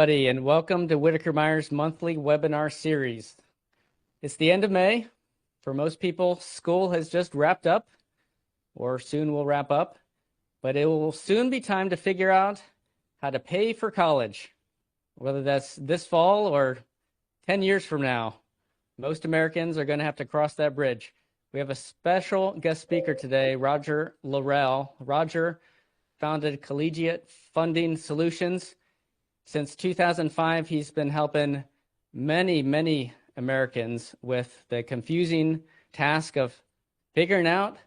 everybody, and welcome to Whitaker-Myers monthly webinar series. It's the end of May. For most people, school has just wrapped up, or soon will wrap up, but it will soon be time to figure out how to pay for college, whether that's this fall or 10 years from now. Most Americans are going to have to cross that bridge. We have a special guest speaker today, Roger Lorelle. Roger founded Collegiate Funding Solutions. Since 2005, he's been helping many Americans with the confusing task of figuring out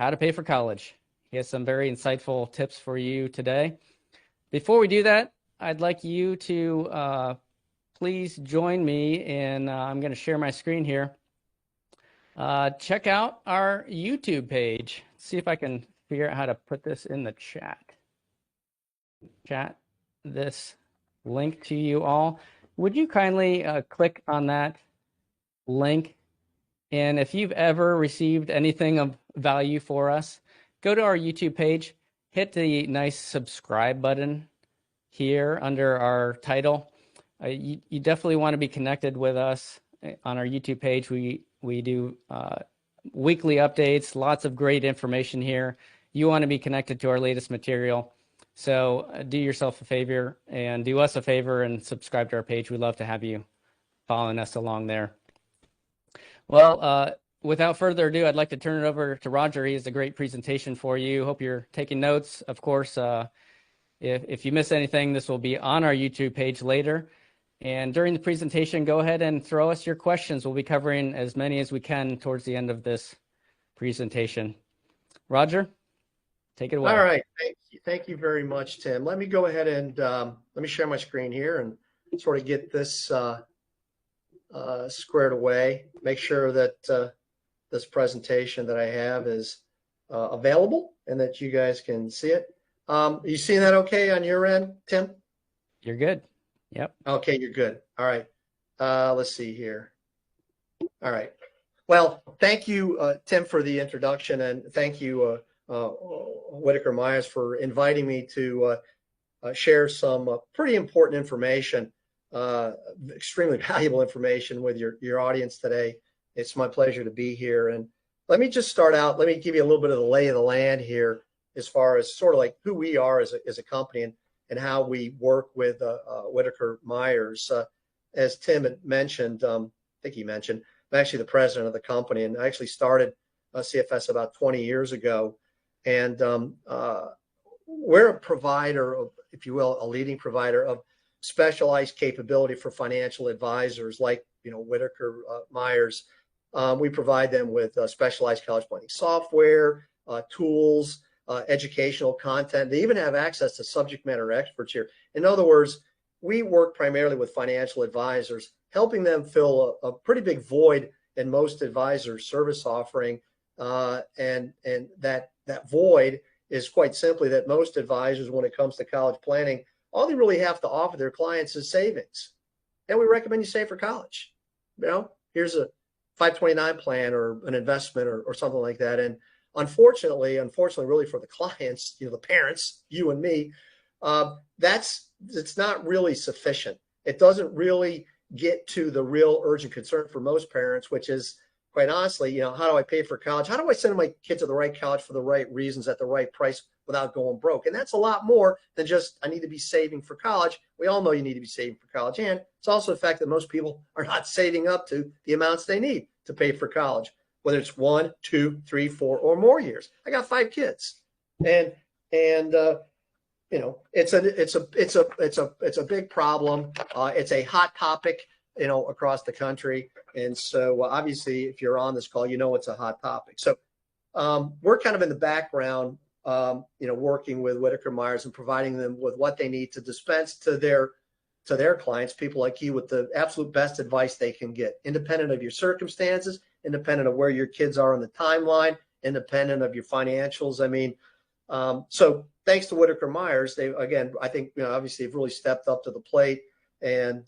how to pay for college. He has some very insightful tips for you today. Before we do that, I'd like you to please join me in, I'm going to share my screen here. Check out our YouTube page. See if I can figure out how to put this in the chat. Chat this link to you all. Would you kindly click on that link? And if you've ever received anything of value for us, go to our YouTube page, hit the nice subscribe button here under our title. You definitely want to be connected with us on our YouTube page. We do weekly updates, lots of great information here. You want to be connected to our latest material. So do yourself a favor and do us a favor and subscribe to our page. We'd love to have you following us along there. Well, without further ado, I'd like to turn it over to Roger. He has a great presentation for you. Hope you're taking notes. Of course, if you miss anything, this will be on our YouTube page later. And during the presentation, go ahead and throw us your questions. We'll be covering as many as we can towards the end of this presentation. Roger, take it away. All right. Thank you very much, Tim. Let me go ahead and let me share my screen here and sort of get this squared away. Make sure that this presentation that I have is available and that you guys can see it. You seeing that okay on your end, Tim? You're good. Yep. Okay, you're good. All right. Let's see here. All right. Well, thank you, Tim, for the introduction, and thank you, Whitaker-Myers, for inviting me to share some pretty important information, extremely valuable information with your audience today. It's my pleasure to be here. And let me just start out. Let me give you a little bit of the lay of the land here as far as sort of like who we are as a company and how we work with Whitaker-Myers. As Tim had mentioned, I think he mentioned, I'm actually the president of the company, and I actually started CFS about 20 years ago. And we're a provider of, if you will, a leading provider of specialized capability for financial advisors like, Whitaker-Myers. We provide them with specialized college planning software, tools, educational content. They even have access to subject matter experts here. In other words, we work primarily with financial advisors, helping them fill a pretty big void in most advisors' service offering. And that void is quite simply that most advisors, when it comes to college planning, all they really have to offer their clients is savings. And we recommend you save for college. Here's a 529 plan or an investment or something like that. And unfortunately, really for the clients, the parents, you and me, it's not really sufficient. It doesn't really get to the real urgent concern for most parents, which is, quite honestly, how do I pay for college? How do I send my kid to the right college for the right reasons at the right price without going broke? And that's a lot more than just, I need to be saving for college. We all know you need to be saving for college. And it's also the fact that most people are not saving up to the amounts they need to pay for college, whether it's 1, 2, 3, 4, or more years. I got 5 kids, and it's a big problem. It's a hot topic, across the country. And so obviously, if you're on this call, it's a hot topic. So we're kind of in the background, working with Whitaker-Myers and providing them with what they need to dispense to their clients, people like you, with the absolute best advice they can get, independent of your circumstances, independent of where your kids are on the timeline, independent of your financials. I mean, so thanks to Whitaker-Myers, they, again, I think, obviously have really stepped up to the plate. And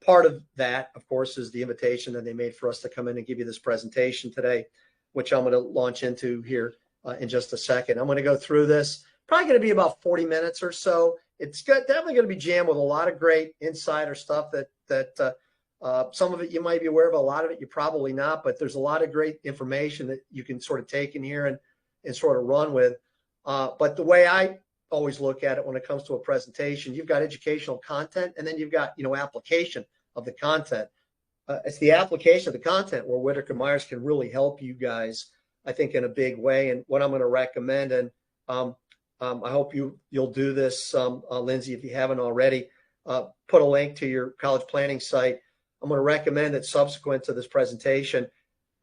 part of that, of course, is the invitation that they made for us to come in and give you this presentation today, which I'm going to launch into here in just a second. I'm going to go through this, probably going to be about 40 minutes or so. it's definitely going to be jammed with a lot of great insider stuff that some of it you might be aware of, a lot of it you're probably not, but there's a lot of great information that you can sort of take in here and sort of run with. But the way I always look at it when it comes to a presentation, you've got educational content, and then you've got, application of the content. It's the application of the content where Whitaker-Myers can really help you guys, I think, in a big way. And what I'm going to recommend, and I hope you'll do this, Lindsay, if you haven't already, put a link to your college planning site. I'm going to recommend that subsequent to this presentation,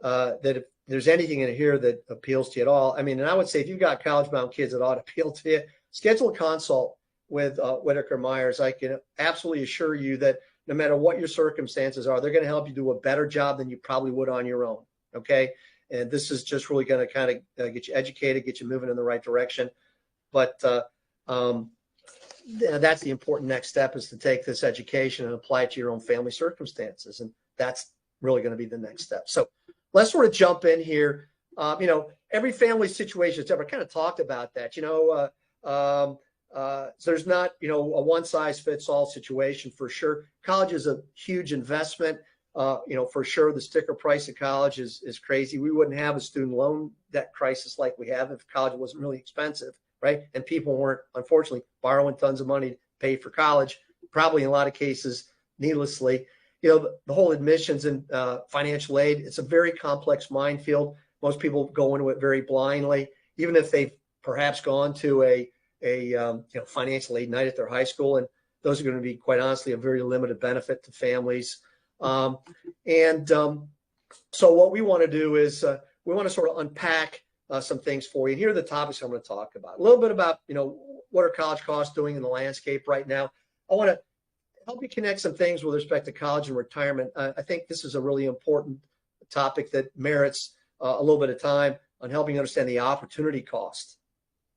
that if there's anything in here that appeals to you at all, and I would say if you've got college-bound kids that ought to appeal to you, schedule a consult with Whitaker-Myers. I can absolutely assure you that no matter what your circumstances are, they're going to help you do a better job than you probably would on your own. Okay. And this is just really going to kind of get you educated, get you moving in the right direction. But that's the important next step, is to take this education and apply it to your own family circumstances. And that's really going to be the next step. So let's sort of jump in here. Every family situation is different. I kind of talked about that. So there's not, a one size fits all situation for sure. College is a huge investment. For sure, the sticker price of college is crazy. We wouldn't have a student loan debt crisis like we have if college wasn't really expensive, right? And people weren't, unfortunately, borrowing tons of money to pay for college, probably in a lot of cases needlessly. The whole admissions and financial aid, it's a very complex minefield. Most people go into it very blindly, even if they've perhaps gone to a financial aid night at their high school, and those are going to be, quite honestly, a very limited benefit to families. So what we want to do is we want to sort of unpack some things for you. And here are the topics I'm going to talk about. A little bit about, what are college costs doing in the landscape right now. I want to help you connect some things with respect to college and retirement. I think this is a really important topic that merits a little bit of time on helping you understand the opportunity cost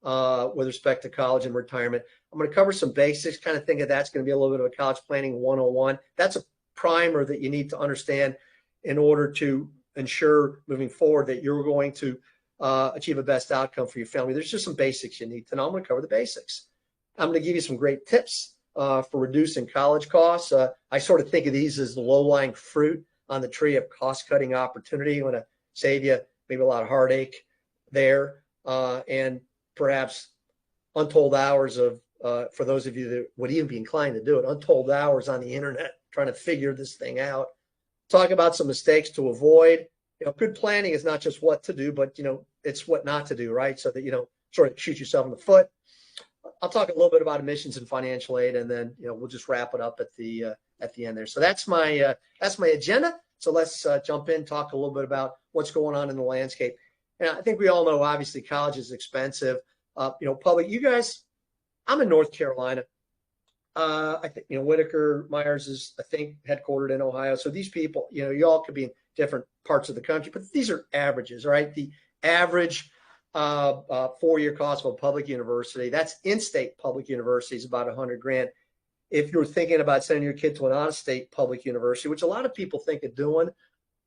with respect to college and retirement. I'm going to cover some basics, kind of think of that's going to be a little bit of a college planning 101. That's a primer that you need to understand in order to ensure moving forward that you're going to achieve a best outcome for your family. There's just some basics you need to know. I'm going to cover the basics. I'm going to give you some great tips for reducing college costs. I sort of think of these as the low-lying fruit on the tree of cost-cutting opportunity. I'm going to save you maybe a lot of heartache there, and perhaps untold hours of, for those of you that would even be inclined to do it, untold hours on the internet trying to figure this thing out. Talk about some mistakes to avoid. Good planning is not just what to do, but it's what not to do, right? So that you don't sort of shoot yourself in the foot. I'll talk a little bit about admissions and financial aid, and then we'll just wrap it up at the end there. So that's my agenda. So let's jump in, talk a little bit about what's going on in the landscape. And I think we all know, obviously, college is expensive. Public. You guys, I'm in North Carolina. I think Whitaker-Myers is, I think, headquartered in Ohio. So these people, you all could be in different parts of the country, but these are averages, right? The average 4-year cost of a public university, that's in-state public university, is about $100,000. If you're thinking about sending your kid to an out-of-state public university, which a lot of people think of doing,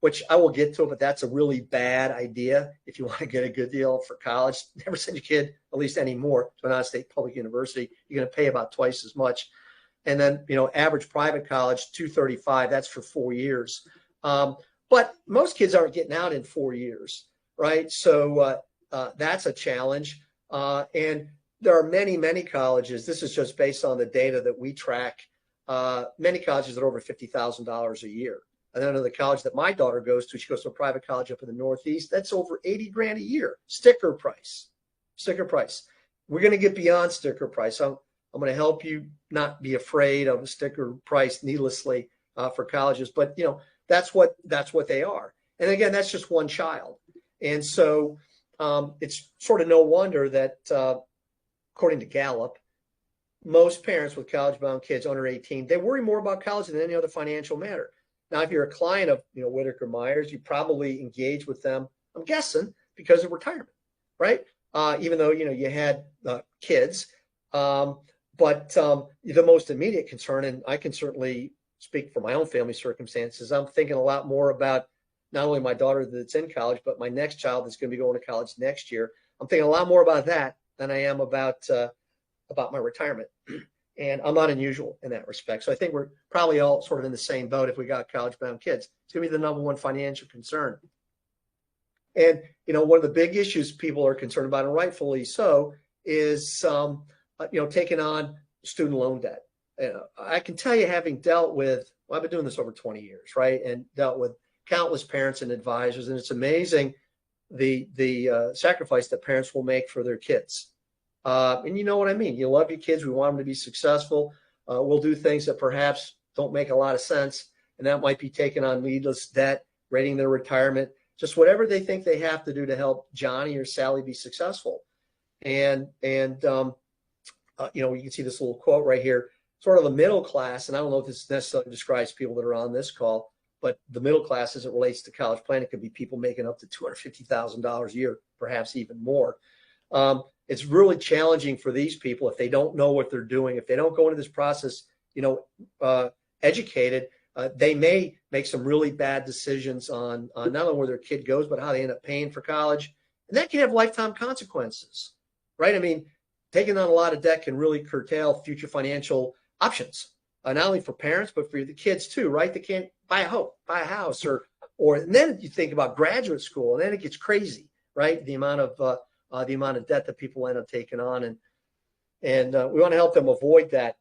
which I will get to, but that's a really bad idea. If you want to get a good deal for college, never send your kid, at least anymore, to an out-of-state public university. You're going to pay about twice as much. And then, average private college, $235,000, that's for 4 years. But most kids aren't getting out in 4 years, right? So that's a challenge. And there are many, many colleges. This is just based on the data that we track. Many colleges that are over $50,000 a year. And then the college that my daughter goes to, she goes to a private college up in the Northeast, that's over $80,000 a year. Sticker price. We're going to get beyond sticker price. I'm going to help you not be afraid of a sticker price needlessly for colleges, but that's what they are. And again, that's just one child. And so it's sort of no wonder that according to Gallup, most parents with college-bound kids under 18, they worry more about college than any other financial matter. Now, if you're a client of Whitaker-Myers, you probably engage with them, I'm guessing, because of retirement, right? Even though you had kids, but the most immediate concern, and I can certainly speak for my own family circumstances, I'm thinking a lot more about not only my daughter that's in college, but my next child that's going to be going to college next year. I'm thinking a lot more about that than I am about my retirement. And I'm not unusual in that respect. So I think we're probably all sort of in the same boat if we got college-bound kids. It's going to be the #1 financial concern. And, one of the big issues people are concerned about, and rightfully so, is, taking on student loan debt. I can tell you, having dealt with, well, I've been doing this over 20 years, right? And dealt with countless parents and advisors. And it's amazing the sacrifice that parents will make for their kids. And you know what I mean? You love your kids. We want them to be successful. We'll do things that perhaps don't make a lot of sense. And that might be taking on needless debt, rating their retirement, just whatever they think they have to do to help Johnny or Sally be successful. And you can see this little quote right here, sort of the middle class. And I don't know if this necessarily describes people that are on this call, but the middle class as it relates to college planning could be people making up to $250,000 a year, perhaps even more. It's really challenging for these people if they don't know what they're doing, if they don't go into this process, educated. They may make some really bad decisions on not only where their kid goes, but how they end up paying for college. And that can have lifetime consequences, right? I mean, taking on a lot of debt can really curtail future financial options, not only for parents, but for the kids too, right? They can't buy a house, or and then you think about graduate school, and then it gets crazy, right? The amount of debt that people end up taking on, and we want to help them avoid that.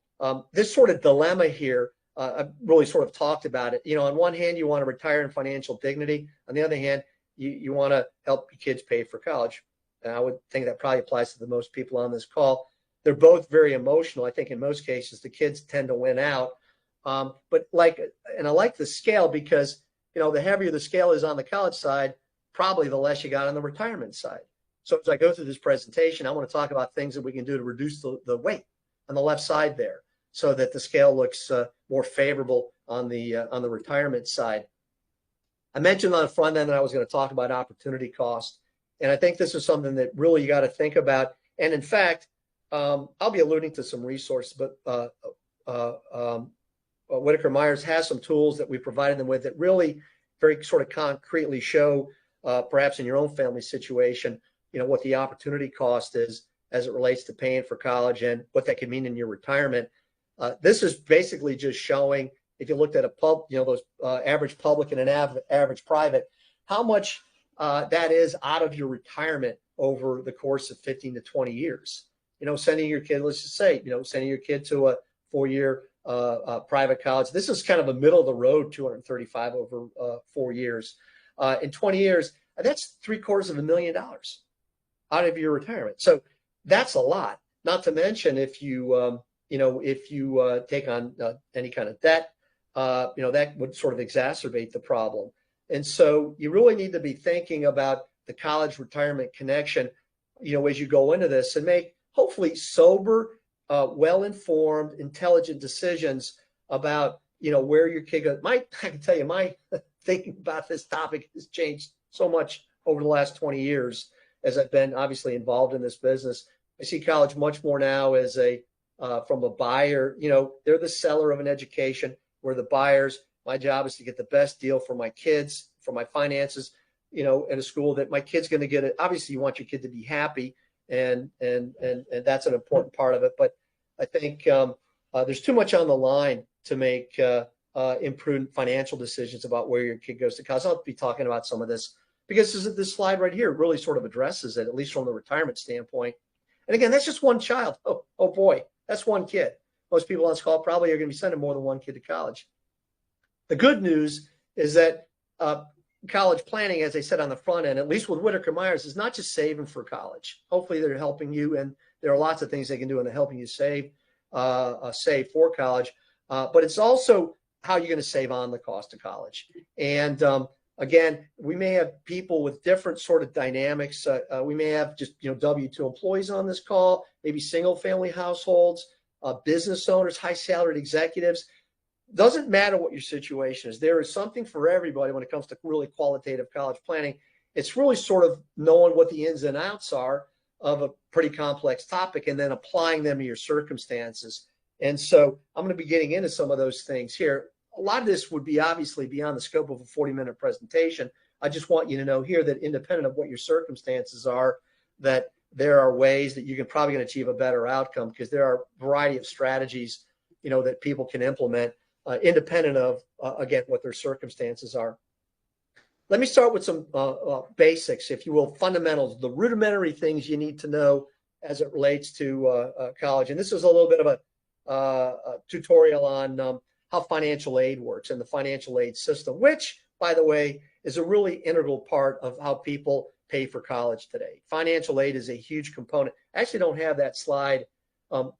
This sort of dilemma here, I've really sort of talked about it. On one hand, you want to retire in financial dignity. On the other hand, you want to help your kids pay for college. And I would think that probably applies to the most people on this call. They're both very emotional. I think in most cases, the kids tend to win out. But I like the scale because, the heavier the scale is on the college side, probably the less you got on the retirement side. So as I go through this presentation, I want to talk about things that we can do to reduce the weight on the left side there, so that the scale looks more favorable on the retirement side. I mentioned on the front end that I was going to talk about opportunity cost, and I think this is something that really you got to think about. And in fact, I'll be alluding to some resources, but Whitaker-Myers has some tools that we provided them with that really very sort of concretely show, perhaps in your own family situation, what the opportunity cost is as it relates to paying for college and what that could mean in your retirement. This is basically just showing, if you looked at those average public and an average private, how much that is out of your retirement over the course of 15 to 20 years. Sending your kid, let's just say, sending your kid to a 4-year private college. This is kind of a middle of the road, $235 over 4 years. In 20 years, that's $750,000 out of your retirement. So that's a lot. Not to mention if you take on any kind of debt, that would sort of exacerbate the problem. And so you really need to be thinking about the college retirement connection, as you go into this, and make hopefully sober, well-informed, intelligent decisions about, where your kid goes. I can tell you, my thinking about this topic has changed so much over the last 20 years as I've been obviously involved in this business. I see college much more now as from a buyer. They're the seller of an education. We're the buyers. My job is to get the best deal for my kids, for my finances, in a school that my kid's going to get it. Obviously, you want your kid to be happy, and that's an important part of it. But I think there's too much on the line to make imprudent financial decisions about where your kid goes to college. I'll be talking about some of this because this slide right here really sort of addresses it, at least from the retirement standpoint. And again, that's just one child. Oh boy, that's one kid. Most people on this call probably are going to be sending more than one kid to college. The good news is that college planning, as I said on the front end, at least with Whitaker-Myers, is not just saving for college. Hopefully they're helping you, and there are lots of things they can do in helping you save for college. But it's also how you're going to save on the cost of college. And again, we may have people with different sort of dynamics. We may have just W-2 employees on this call, maybe single-family households, business owners, high-salaried executives. Doesn't matter what your situation is. There is something for everybody when it comes to really qualitative college planning. It's really sort of knowing what the ins and outs are of a pretty complex topic and then applying them to your circumstances. And so I'm going to be getting into some of those things here. A lot of this would be obviously beyond the scope of a 40-minute presentation. I just want you to know here that independent of what your circumstances are, that there are ways that you can probably going to achieve a better outcome, because there are a variety of strategies, that people can implement independent of, again, what their circumstances are. Let me start with some basics, if you will, fundamentals, the rudimentary things you need to know as it relates to college. And this is a little bit of a tutorial on how financial aid works and the financial aid system, which, by the way, is a really integral part of how people pay for college today. Financial aid is a huge component. I actually don't have that slide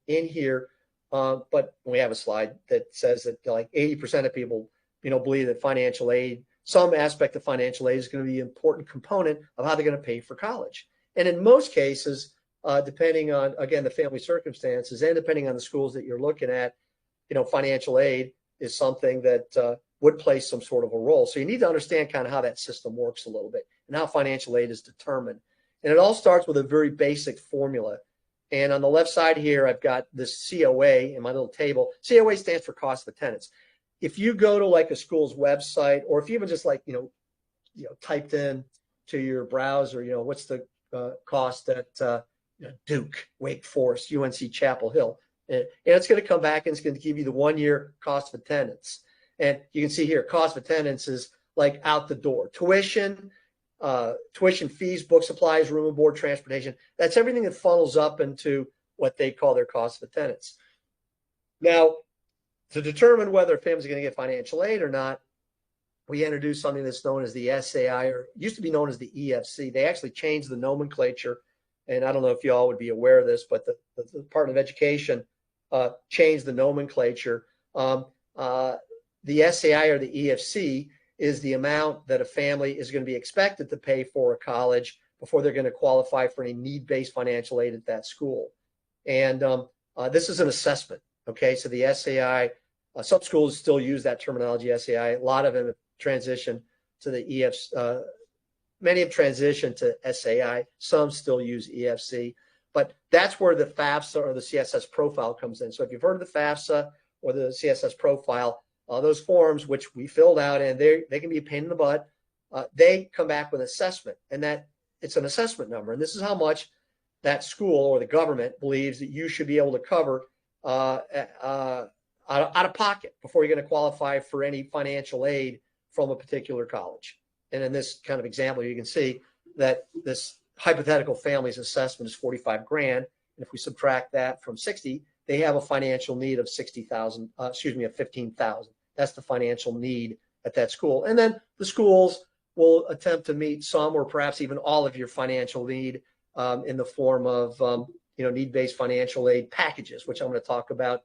in here, but we have a slide that says that like 80% of people, believe that financial aid, some aspect of financial aid, is going to be an important component of how they're going to pay for college. And in most cases, depending on, again, the family circumstances and depending on the schools that you're looking at, financial aid is something that would play some sort of a role. So you need to understand kind of how that system works a little bit and how financial aid is determined. And it all starts with a very basic formula. And on the left side here, I've got this COA in my little table. COA stands for cost of attendance. If you go to like a school's website, or if you even just like, typed in to your browser, what's the cost at Duke, Wake Forest, UNC Chapel Hill, and it's going to come back and it's going to give you the 1 year cost of attendance. And you can see here, cost of attendance is like out the door. Tuition fees, book supplies, room and board, transportation. That's everything that funnels up into what they call their cost of attendance. Now, to determine whether a family's going to get financial aid or not, we introduced something that's known as the SAI, or used to be known as the EFC. They actually changed the nomenclature. And I don't know if you all would be aware of this, but the Department of Education changed the nomenclature. The SAI, or the EFC, is the amount that a family is going to be expected to pay for a college before they're going to qualify for any need-based financial aid at that school. And this is an assessment. Okay, so the SAI, some schools still use that terminology, SAI. A lot of them have transitioned to the EFC. Many have transitioned to SAI. Some still use EFC. But that's where the FAFSA or the CSS profile comes in. So if you've heard of the FAFSA or the CSS profile, those forms, which we filled out, and they can be a pain in the butt, they come back with assessment. And that it's an assessment number. And this is how much that school or the government believes that you should be able to cover out of pocket before you're going to qualify for any financial aid from a particular college. And in this kind of example, you can see that this hypothetical family's assessment is 45 grand. And if we subtract that from 60, they have a financial need of 60,000, of 15,000. That's the financial need at that school. And then the schools will attempt to meet some or perhaps even all of your financial need in the form of need-based financial aid packages, which I'm going to talk about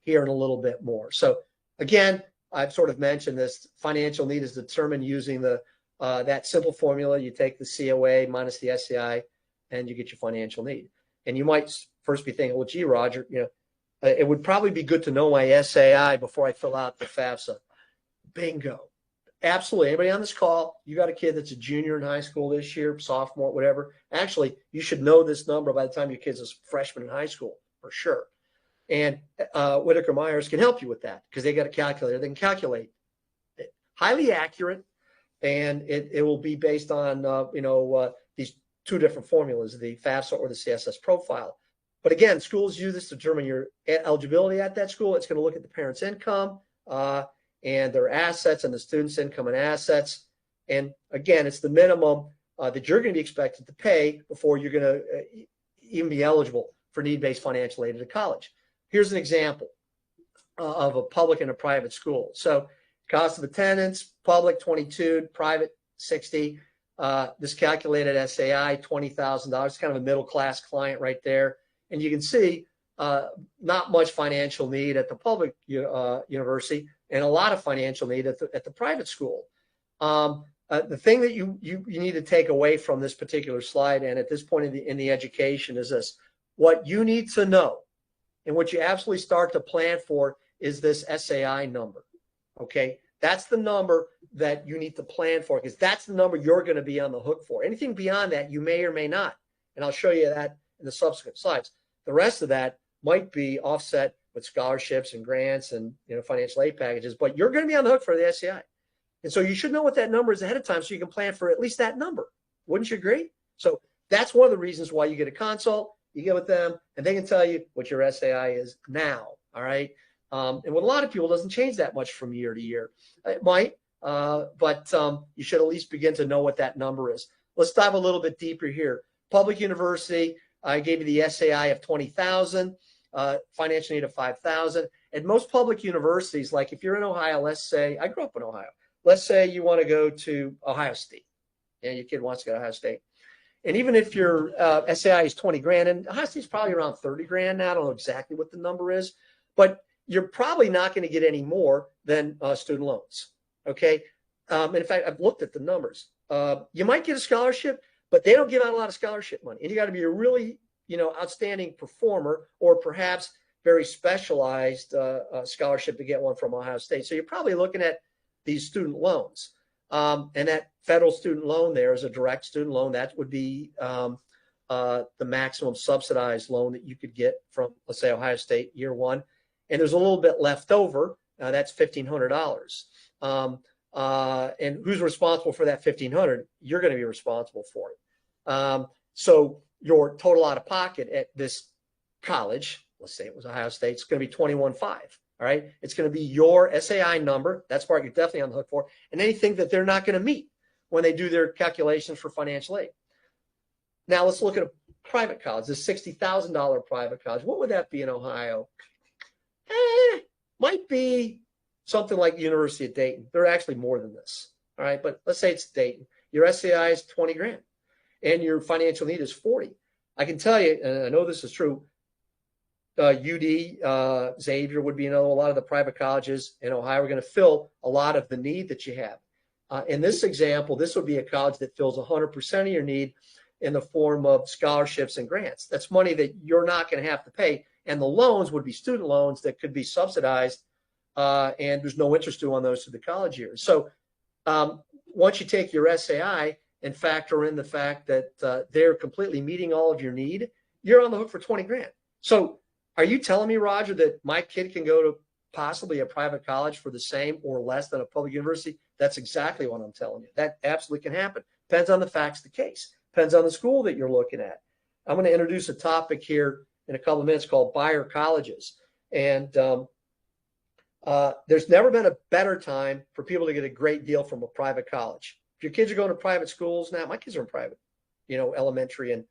here in a little bit more. So again, I've sort of mentioned this. Financial need is determined using that simple formula. You take the COA minus the SCI, and you get your financial need. And you might first be thinking, well, gee, Roger, it would probably be good to know my SAI before I fill out the FAFSA. Bingo. Absolutely. Anybody on this call, you got a kid that's a junior in high school this year, sophomore, whatever. Actually, you should know this number by the time your kid's a freshman in high school, for sure. And Whitaker-Myers can help you with that because they got a calculator. They can calculate it. Highly accurate, and it will be based on these two different formulas, the FAFSA or the CSS profile. But again, schools use this to determine your eligibility at that school. It's going to look at the parents' income and their assets and the student's income and assets. And again, it's the minimum that you're going to be expected to pay before you're going to even be eligible for need-based financial aid at a college. Here's an example of a public and a private school. So cost of attendance, public 22, private 60. This calculated SAI, $20,000, kind of a middle-class client right there. And you can see not much financial need at the public university and a lot of financial need at the private school. The thing that you need to take away from this particular slide and at this point in the education is this. What you need to know and what you absolutely start to plan for is this SAI number, okay? That's the number that you need to plan for because that's the number you're going to be on the hook for. Anything beyond that, you may or may not. And I'll show you that in the subsequent slides. The rest of that might be offset with scholarships and grants and financial aid packages, but you're going to be on the hook for the SAI. And so you should know what that number is ahead of time so you can plan for at least that number. Wouldn't you agree? So That's one of the reasons why you get a consult. You get with them, and they can tell you what your SAI is now. All right. And with a lot of people, it doesn't change that much from year to year. It might, but you should at least begin to know what that number is. Let's dive a little bit deeper here. Public university, I gave you the SAI of 20,000, financial need of 5,000. And most public universities, like if you're in Ohio, let's say, I grew up in Ohio. Let's say you want to go to Ohio State, and your kid wants to go to Ohio State. And even if your SAI is 20 grand, and Ohio State's probably around 30 grand now, I don't know exactly what the number is, but you're probably not going to get any more than student loans. Okay. And in fact, I've looked at the numbers. You might get a scholarship, but they don't give out a lot of scholarship money. And you got to be a really, outstanding performer, or perhaps very specialized scholarship to get one from Ohio State. So you're probably looking at these student loans. And that federal student loan there is a direct student loan. That would be the maximum subsidized loan that you could get from, let's say, Ohio State year one. And there's a little bit left over. That's $1,500. And who's responsible for that $1,500? You're going to be responsible for it. So your total out of pocket at this college, let's say it was Ohio State, it's going to be $21,500. All right. It's going to be your SAI number. That's part you're definitely on the hook for. And anything that they're not going to meet when they do their calculations for financial aid. Now let's look at a private college, this $60,000 private college. What would that be in Ohio? Might be something like the University of Dayton. They're actually more than this. All right. But let's say it's Dayton. Your SAI is 20 grand and your financial need is 40. I can tell you, and I know this is true, UD, Xavier would be another. A lot of the private colleges in Ohio are going to fill a lot of the need that you have. In this example, this would be a college that fills 100% of your need in the form of scholarships and grants. That's money that you're not going to have to pay. And the loans would be student loans that could be subsidized, and there's no interest due on those through the college years. So once you take your SAI and factor in the fact that they're completely meeting all of your need, you're on the hook for 20 grand. So are you telling me, Roger, that my kid can go to possibly a private college for the same or less than a public university? That's exactly what I'm telling you. That absolutely can happen. Depends on the facts of the case. Depends on the school that you're looking at. I'm going to introduce a topic here in a couple of minutes called buyer colleges. And there's never been a better time for people to get a great deal from a private college. If your kids are going to private schools now, my kids are in private, elementary and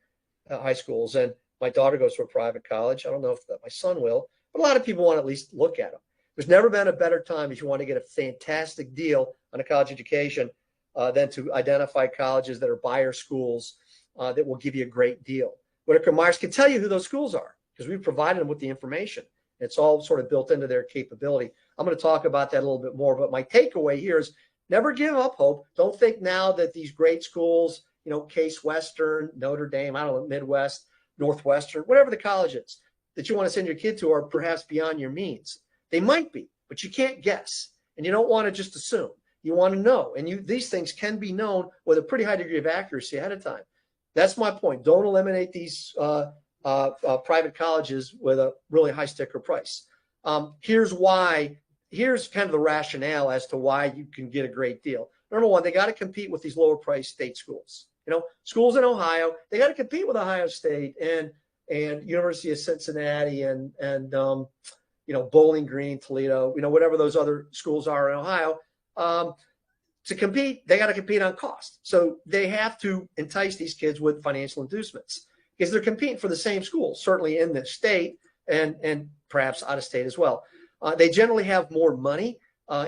high schools. And my daughter goes to a private college. I don't know if my son will, but a lot of people want to at least look at them. There's never been a better time if you want to get a fantastic deal on a college education than to identify colleges that are buyer schools that will give you a great deal. Whitaker-Myers can tell you who those schools are because we've provided them with the information. It's all sort of built into their capability. I'm going to talk about that a little bit more, but my takeaway here is never give up hope. Don't think now that these great schools, Case Western, Notre Dame, I don't know, Midwest, Northwestern, whatever the college is that you want to send your kid to are perhaps beyond your means. They might be, but you can't guess. And you don't want to just assume. You want to know. And these things can be known with a pretty high degree of accuracy ahead of time. That's my point. Don't eliminate these private colleges with a really high sticker price. Here's kind of the rationale as to why you can get a great deal. Number one, they got to compete with these lower price state schools. Schools in Ohio, they got to compete with Ohio State and University of Cincinnati and Bowling Green, Toledo, whatever those other schools are in Ohio. To compete, they got to compete on cost. So they have to entice these kids with financial inducements because they're competing for the same schools, certainly in the state and perhaps out of state as well. They generally have more money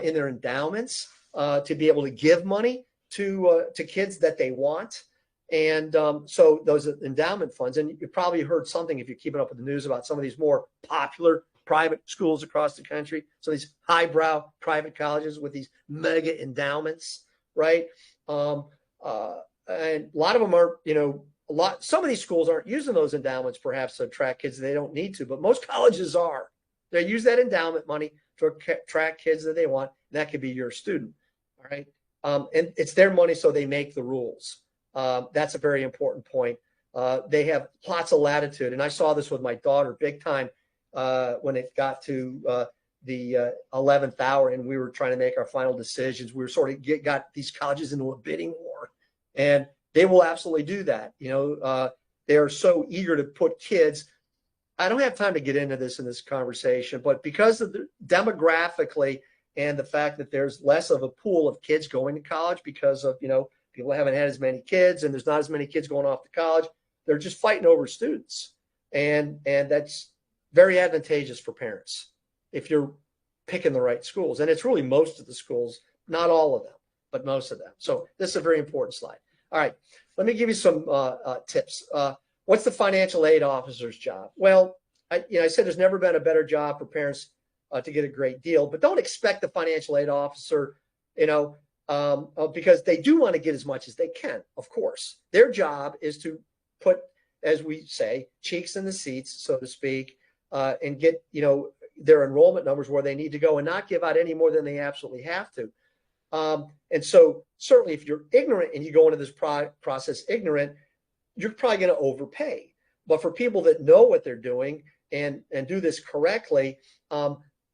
in their endowments to be able to give money to kids that they want. And so those endowment funds, and you probably heard something if you're keeping up with the news about some of these more popular private schools across the country. So these highbrow private colleges with these mega endowments, right? And a lot of them are, some of these schools aren't using those endowments perhaps to attract kids they don't need to, but most colleges are. They use that endowment money to attract kids that they want. And that could be your student, all right? And it's their money, so they make the rules. That's a very important point. They have lots of latitude. And I saw this with my daughter big time when it got to the 11th hour and we were trying to make our final decisions. We were sort of got these colleges into a bidding war. And they will absolutely do that. They are so eager to put kids. I don't have time to get into this in this conversation, but because of the demographically and the fact that there's less of a pool of kids going to college because of, people haven't had as many kids and there's not as many kids going off to college, they're just fighting over students. And that's very advantageous for parents if you're picking the right schools. And it's really most of the schools, not all of them, but most of them. So this is a very important slide. All right, let me give you some tips. What's the financial aid officer's job? Well, I said there's never been a better job for parents to get a great deal, but don't expect the financial aid officer, because they do want to get as much as they can, of course. Their job is to put, as we say, cheeks in the seats, so to speak, and get, their enrollment numbers where they need to go and not give out any more than they absolutely have to. And so certainly if you're ignorant and you go into this process ignorant, you're probably going to overpay. But for people that know what they're doing and do this correctly,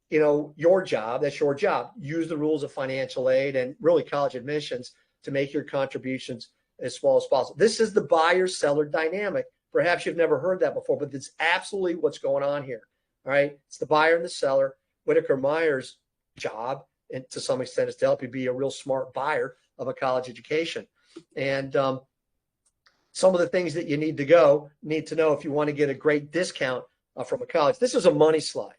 your job, that's your job. Use the rules of financial aid and really college admissions to make your contributions as small as possible. This is the buyer-seller dynamic. Perhaps you've never heard that before, but it's absolutely what's going on here. All right. It's the buyer and the seller. Whitaker-Myers' job, and to some extent, is to help you be a real smart buyer of a college education. And some of the things that you need to know if you want to get a great discount from a college. This is a money slide.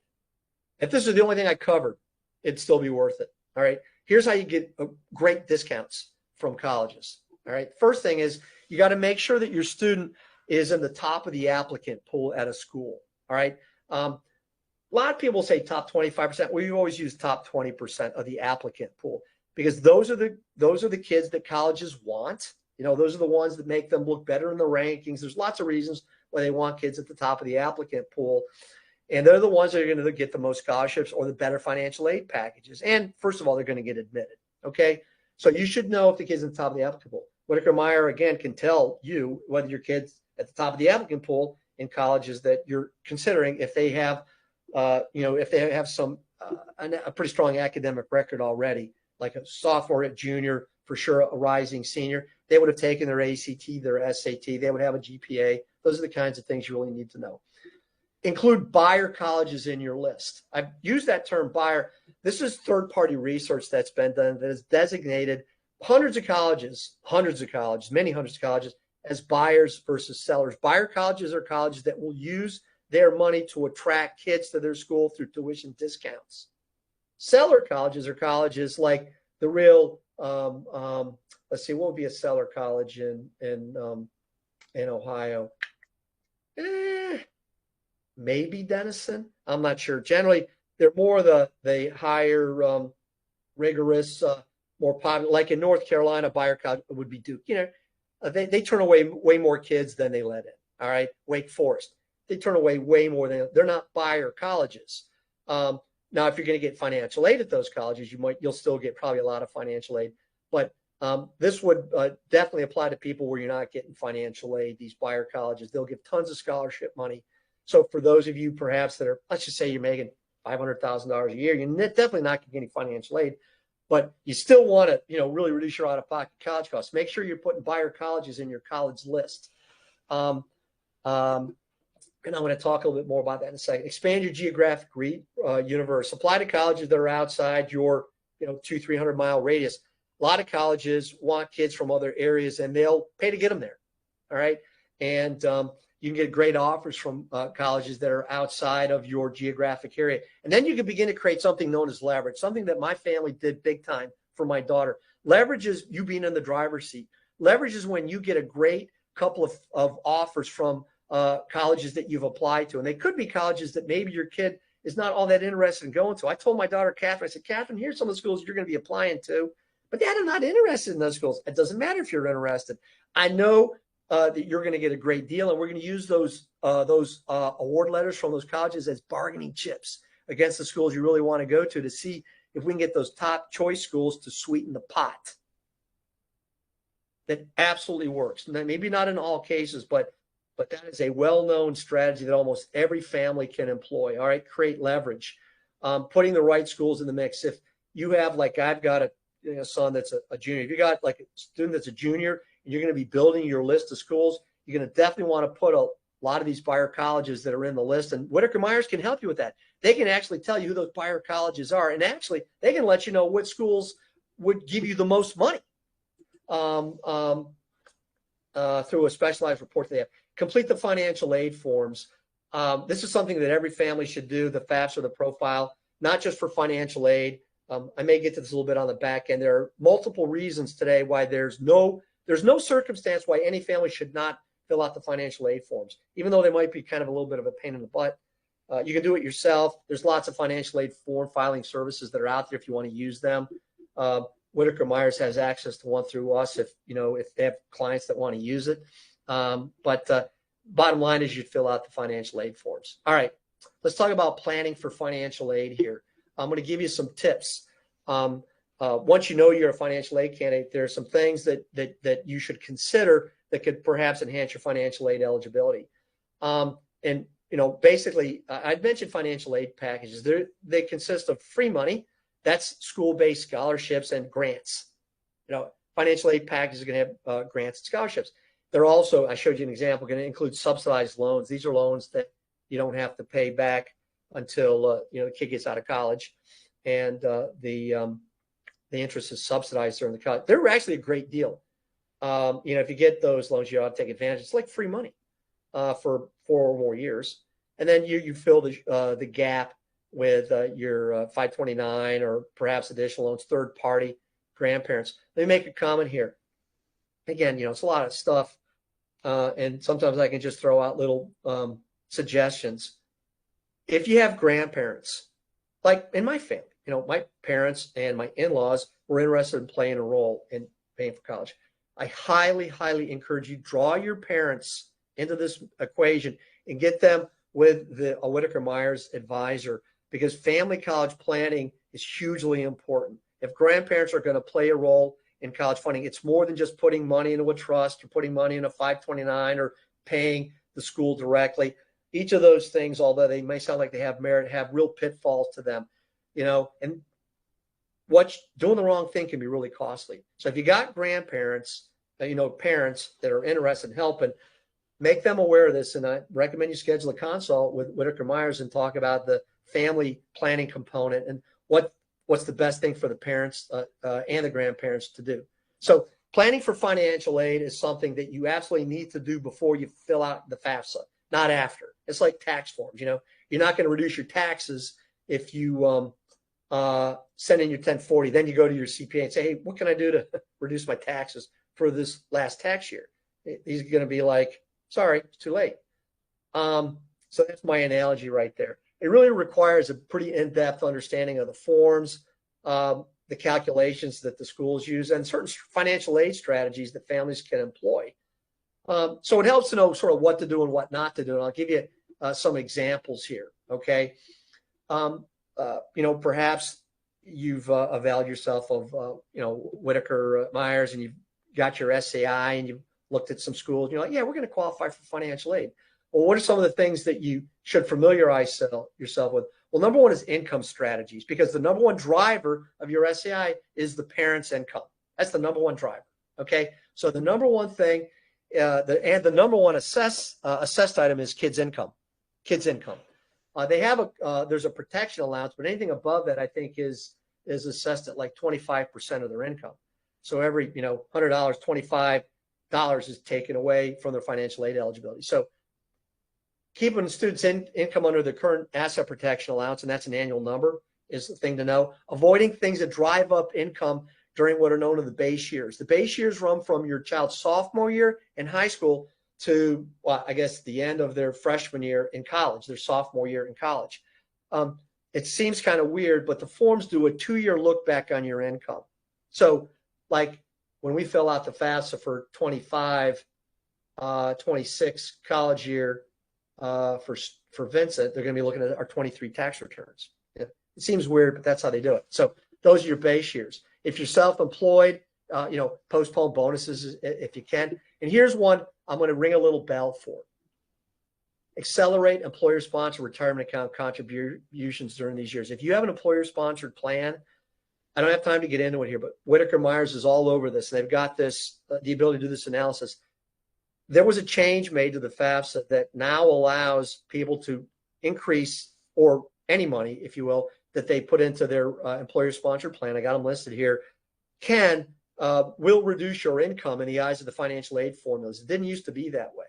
If this is the only thing I covered, it'd still be worth it. All right. Here's how you get great discounts from colleges. All right. First thing is you got to make sure that your student is in the top of the applicant pool at a school. All right. A lot of people say top 25%. We always use top 20% of the applicant pool because those are the kids that colleges want. Those are the ones that make them look better in the rankings. There's lots of reasons why they want kids at the top of the applicant pool. And they're the ones that are going to get the most scholarships or the better financial aid packages. And first of all, they're going to get admitted. Okay. So you should know if the kid's at the top of the applicant pool. Whitaker-Myers, again, can tell you whether your kid's at the top of the applicant pool in colleges that you're considering if they have if they have a pretty strong academic record already, like a sophomore, a junior, for sure, a rising senior, they would have taken their ACT, their SAT, they would have a GPA. Those are the kinds of things you really need to know. Include buyer colleges in your list. I've used that term buyer. This is third-party research that's been done that has designated hundreds of colleges, many hundreds of colleges as buyers versus sellers. Buyer colleges are colleges that will use their money to attract kids to their school through tuition discounts. Seller colleges are colleges like the real, let's see, what would be a seller college in Ohio? Maybe Denison. I'm not sure. Generally, they're more the higher, rigorous, more popular. Like in North Carolina, buyer college would be Duke. They turn away way more kids than they let in. All right, Wake Forest. They turn away way more than they're not buyer colleges. Now, if you're going to get financial aid at those colleges, you'll still get probably a lot of financial aid. But this would definitely apply to people where you're not getting financial aid. These buyer colleges, they'll give tons of scholarship money. So for those of you perhaps that are, let's just say you're making $500,000 a year, you're definitely not getting any financial aid, but you still want to, really reduce your out-of-pocket college costs. Make sure you're putting buyer colleges in your college list. And I'm going to talk a little bit more about that in a second. Expand your geographic universe. Apply to colleges that are outside your 200-300 mile radius. A lot of colleges want kids from other areas, and they'll pay to get them there. All right, and you can get great offers from colleges that are outside of your geographic area, and then you can begin to create something known as leverage. Something that my family did big time for my daughter. Leverage is you being in the driver's seat. Leverage is when you get a great couple of offers from colleges that you've applied to. And they could be colleges that maybe your kid is not all that interested in going to. I told my daughter, Catherine, I said, Catherine, here's some of the schools you're going to be applying to. But Dad, I'm not interested in those schools. It doesn't matter if you're interested. I know that you're going to get a great deal. And we're going to use those award letters from those colleges as bargaining chips against the schools you really want to go to see if we can get those top choice schools to sweeten the pot. That absolutely works. Maybe not in all cases, but that is a well-known strategy that almost every family can employ. All right, create leverage, putting the right schools in the mix. If you have, like I've got a son that's a junior, if you got like a student that's a junior and you're going to be building your list of schools, you're going to definitely want to put a lot of these buyer colleges that are in the list, and Whitaker-Myers can help you with that. They can actually tell you who those buyer colleges are, and actually they can let you know what schools would give you the most money through a specialized report they have. Complete the financial aid forms. This is something that every family should do, the FAFSA, the profile, not just for financial aid. I may get to this a little bit on the back end. There are multiple reasons today why there's no circumstance why any family should not fill out the financial aid forms, even though they might be kind of a little bit of a pain in the butt. You can do it yourself. There's lots of financial aid form filing services that are out there if you want to use them. Whitaker-Myers has access to one through us if they have clients that want to use it. But bottom line is you'd fill out the financial aid forms. All right, let's talk about planning for financial aid here. I'm going to give you some tips. Once you know you're a financial aid candidate, there are some things that you should consider that could perhaps enhance your financial aid eligibility. And basically, I'd mentioned financial aid packages. They consist of free money. That's school-based scholarships and grants. Financial aid packages are going to have grants and scholarships. They're also, I showed you an example, going to include subsidized loans. These are loans that you don't have to pay back until the kid gets out of college, and the interest is subsidized during the college. They're actually a great deal. If you get those loans, you ought to take advantage. It's like free money for 4 or more years, and then you fill the gap with your 529 or perhaps additional loans, third party, grandparents. Let me make a comment here. Again, it's a lot of stuff, and sometimes I can just throw out little suggestions. If you have grandparents, like in my family, my parents and my in-laws were interested in playing a role in paying for college. I highly, highly encourage you, draw your parents into this equation and get them with a Whitaker-Myers advisor, because family college planning is hugely important. If grandparents are going to play a role in college funding, it's more than just putting money into a trust or putting money in a 529 or paying the school directly. Each of those things, although they may sound like they have merit, have real pitfalls to them, and doing the wrong thing can be really costly. So if you got grandparents, parents that are interested in helping, make them aware of this. And I recommend you schedule a consult with Whitaker-Myers and talk about the family planning component and what's the best thing for the parents and the grandparents to do. So planning for financial aid is something that you absolutely need to do before you fill out the FAFSA, not after. It's like tax forms. You're not going to reduce your taxes if you send in your 1040. Then you go to your CPA and say, hey, what can I do to reduce my taxes for this last tax year? He's going to be like, sorry, it's too late. So that's my analogy right there. It really requires a pretty in-depth understanding of the forms, the calculations that the schools use, and certain financial aid strategies that families can employ. So it helps to know sort of what to do and what not to do. And I'll give you some examples here. Okay. Perhaps you've availed yourself of, Whitaker-Myers, and you've got your SAI and you've looked at some schools. And you're like, yeah, we're going to qualify for financial aid. Well, what are some of the things that you should familiarize yourself with? Well, number one is income strategies, because the number one driver of your SAI is the parent's income. That's the number one driver. Okay. So the number one thing, the number one assessed item is kids' income. Kids' income. They have there's a protection allowance, but anything above that, I think, is assessed at like 25% of their income. So every $100, $25 is taken away from their financial aid eligibility. So keeping students' income under the current asset protection allowance, and that's an annual number, is the thing to know. Avoiding things that drive up income during what are known as the base years. The base years run from your child's sophomore year in high school to, the end of their freshman year in college, their sophomore year in college. It seems kind of weird, but the forms do a 2-year look back on your income. So like when we fill out the FAFSA for 25, 26 college year, for Vincent, they're going to be looking at our 23 tax returns. It seems weird, but that's how they do it. So those are your base years. If you're self-employed, postpone bonuses if you can. And here's one I'm going to ring a little bell for. Accelerate employer-sponsored retirement account contributions during these years. If you have an employer-sponsored plan, I don't have time to get into it here, but Whitaker-Myers is all over this. They've got this, the ability to do this analysis. There was a change made to the FAFSA that now allows people to increase, or any money, if you will, that they put into their employer-sponsored plan. I got them listed here. Will reduce your income in the eyes of the financial aid formulas. It didn't used to be that way.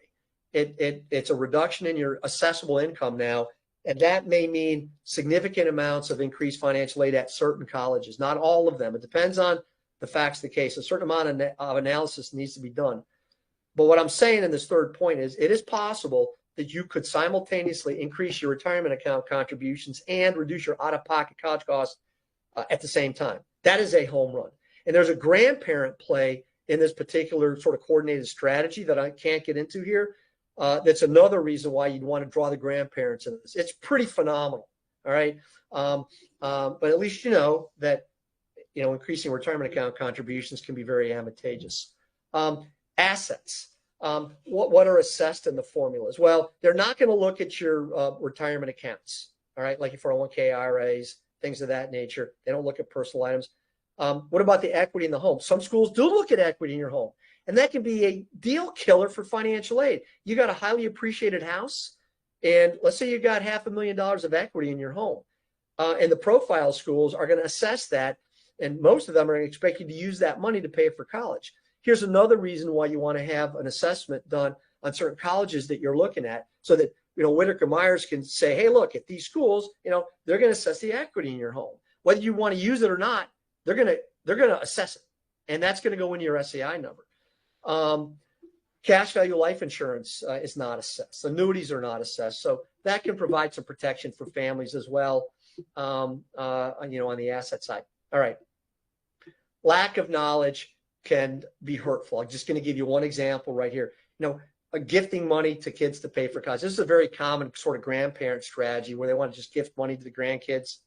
It's a reduction in your assessable income now, and that may mean significant amounts of increased financial aid at certain colleges. Not all of them. It depends on the facts of the case. A certain amount of analysis needs to be done. But what I'm saying in this third point is it is possible that you could simultaneously increase your retirement account contributions and reduce your out-of-pocket college costs at the same time. That is a home run. And there's a grandparent play in this particular sort of coordinated strategy that I can't get into here. That's another reason why you'd want to draw the grandparents into this. It's pretty phenomenal. All right. But at least you know that, increasing retirement account contributions can be very advantageous. Assets. What are assessed in the formulas? Well, they're not going to look at your retirement accounts. All right. Like your 401k, IRAs, things of that nature. They don't look at personal items. What about the equity in the home? Some schools do look at equity in your home, and that can be a deal killer for financial aid. You got a highly appreciated house, and let's say you got $500,000 of equity in your home, and the profile schools are going to assess that, and most of them are going to expect you to use that money to pay for college. Here's another reason why you want to have an assessment done on certain colleges that you're looking at, so that Whitaker-Myers can say, hey, look, at these schools, they're going to assess the equity in your home. Whether you want to use it or not, they're going to assess it, and that's going to go into your SEI number. Cash value life insurance is not assessed. Annuities are not assessed, so that can provide some protection for families as well. On the asset side. All right. Lack of knowledge can be hurtful. I'm just going to give you one example right here. Gifting money to kids to pay for college. This is a very common sort of grandparent strategy where they want to just gift money to the grandkids.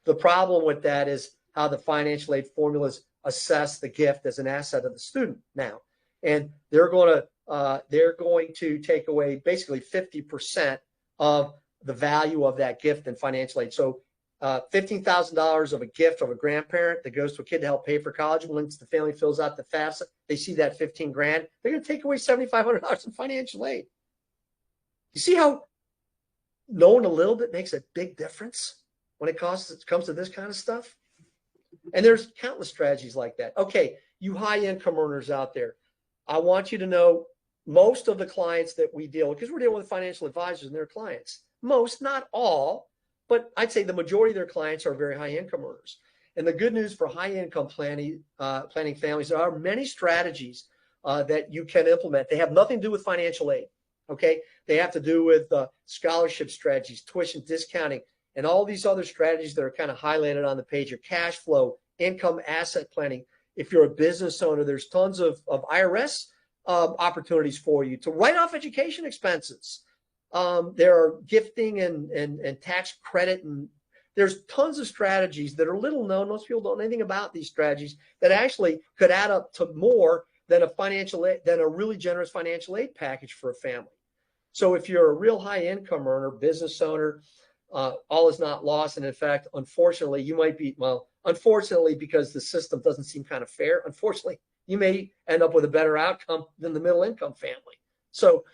The problem with that is how the financial aid formulas assess the gift as an asset of the student now, and they're going to take away basically 50% of the value of that gift in financial aid. So $15,000 of a gift of a grandparent that goes to a kid to help pay for college. Once the family fills out the FAFSA, they see that 15 grand. They're going to take away $7,500 in financial aid. You see how knowing a little bit makes a big difference when it comes to this kind of stuff? And there's countless strategies like that. Okay, you high income earners out there, I want you to know most of the clients that we deal with, because we're dealing with financial advisors and their clients, most, not all, but I'd say the majority of their clients are very high income earners. And the good news for high income planning families, there are many strategies that you can implement. They have nothing to do with financial aid. Okay, they have to do with scholarship strategies, tuition discounting, and all these other strategies that are kind of highlighted on the page. Your cash flow, income asset planning. If you're a business owner, there's tons of IRS opportunities for you to write off education expenses. There are gifting and tax credit, and there's tons of strategies that are little known. Most people don't know anything about these strategies that actually could add up to more than a really generous financial aid package for a family. So if you're a real high income earner, business owner, all is not lost. And in fact, unfortunately, you might be, unfortunately, because the system doesn't seem kind of fair, unfortunately, you may end up with a better outcome than the middle income family. So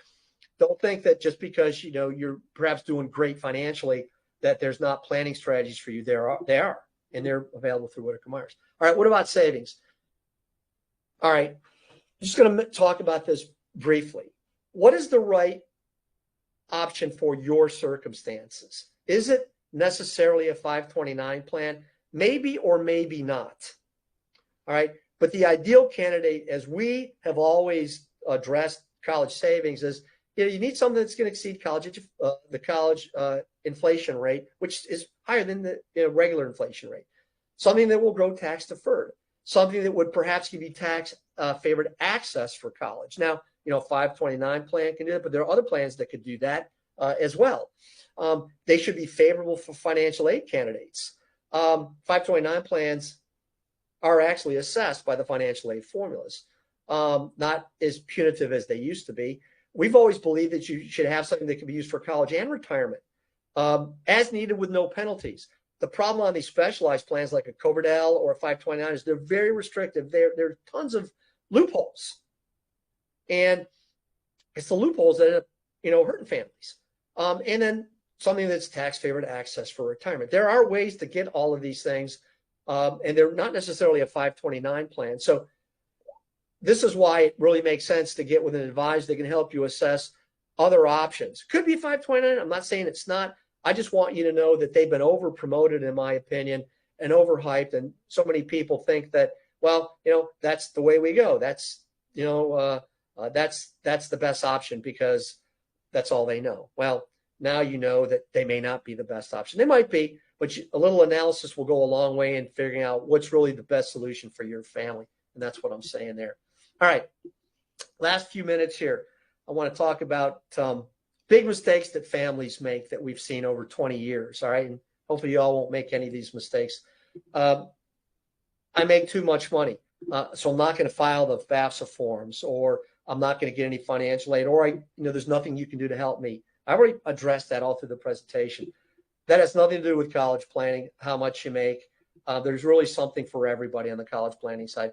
don't think that just because, you're perhaps doing great financially, that there's not planning strategies for you. They are, and they're available through Whitaker-Myers. All right. What about savings? All right. I'm just going to talk about this briefly. What is the right option for your circumstances? Is it necessarily a 529 plan? Maybe or maybe not. All right. But the ideal candidate, as we have always addressed college savings, is you need something that's going to exceed the college inflation rate, which is higher than the regular inflation rate. Something that will grow tax deferred. Something that would perhaps give you tax favored access for college. Now, 529 plan can do that, but there are other plans that could do that as well. They should be favorable for financial aid candidates. 529 plans are actually assessed by the financial aid formulas, not as punitive as they used to be. We've always believed that you should have something that can be used for college and retirement as needed with no penalties. the problem on these specialized plans like a Coverdell or a 529 is they're very restrictive. There are tons of loopholes. And it's the loopholes that end up, hurting families. And then something that's tax favored access for retirement. There are ways to get all of these things, and they're not necessarily a 529 plan. So this is why it really makes sense to get with an advisor that can help you assess other options. Could be 529. I'm not saying it's not. I just want you to know that they've been over promoted, in my opinion, and overhyped. And so many people think that, well, that's the way we go. That's, that's the best option because that's all they know. Well, now you know that they may not be the best option. They might be, but a little analysis will go a long way in figuring out what's really the best solution for your family. And that's what I'm saying there. All right. Last few minutes here. I want to talk about big mistakes that families make that we've seen over 20 years. All right. And hopefully you all won't make any of these mistakes. I make too much money. So I'm not going to file the FAFSA forms, or I'm not going to get any financial aid, or there's nothing you can do to help me. I already addressed that all through the presentation. That has nothing to do with college planning, how much you make. There's really something for everybody on the college planning side.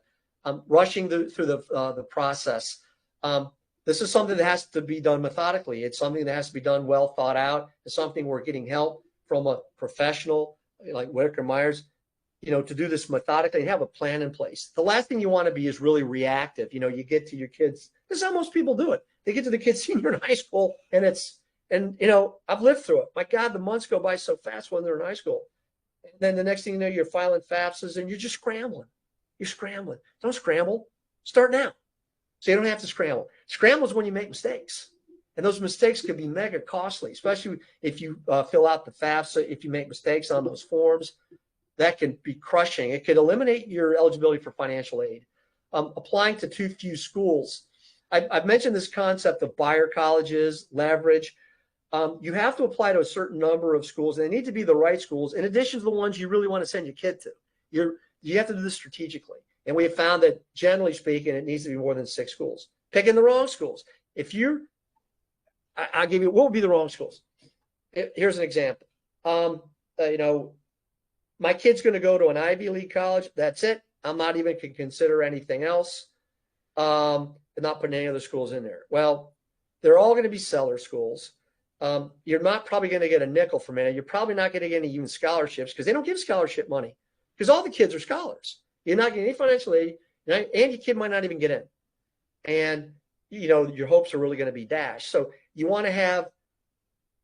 Rushing through the process. This is something that has to be done methodically. It's something that has to be done well thought out. It's something we're getting help from a professional like Whitaker-Myers, to do this methodically and have a plan in place. The last thing you want to be is really reactive. You get to your kids. This is how most people do it. They get to the kids' senior in high school, and I've lived through it. My God, the months go by so fast when they're in high school. And then the next thing you know, you're filing FAFSAs and you're just scrambling. You're scrambling. Don't scramble. Start now. So you don't have to scramble. Scramble is when you make mistakes. And those mistakes can be mega costly, especially if you fill out the FAFSA, if you make mistakes on those forms. That can be crushing. It could eliminate your eligibility for financial aid. Applying to too few schools. I've mentioned this concept of buyer colleges, leverage. You have to apply to a certain number of schools, and they need to be the right schools, in addition to the ones you really want to send your kid to. You have to do this strategically. And we have found that, generally speaking, it needs to be more than 6 schools. Picking the wrong schools. I'll give you, what would be the wrong schools? Here's an example. My kid's going to go to an Ivy League college. That's it. I'm not even going to consider anything else. And not putting any other schools in there. Well, they're all going to be seller schools. You're not probably going to get a nickel from it. You're probably not going to get any even scholarships because they don't give scholarship money because all the kids are scholars. You're not getting any financial aid, and your kid might not even get in. And, your hopes are really going to be dashed. So you want to have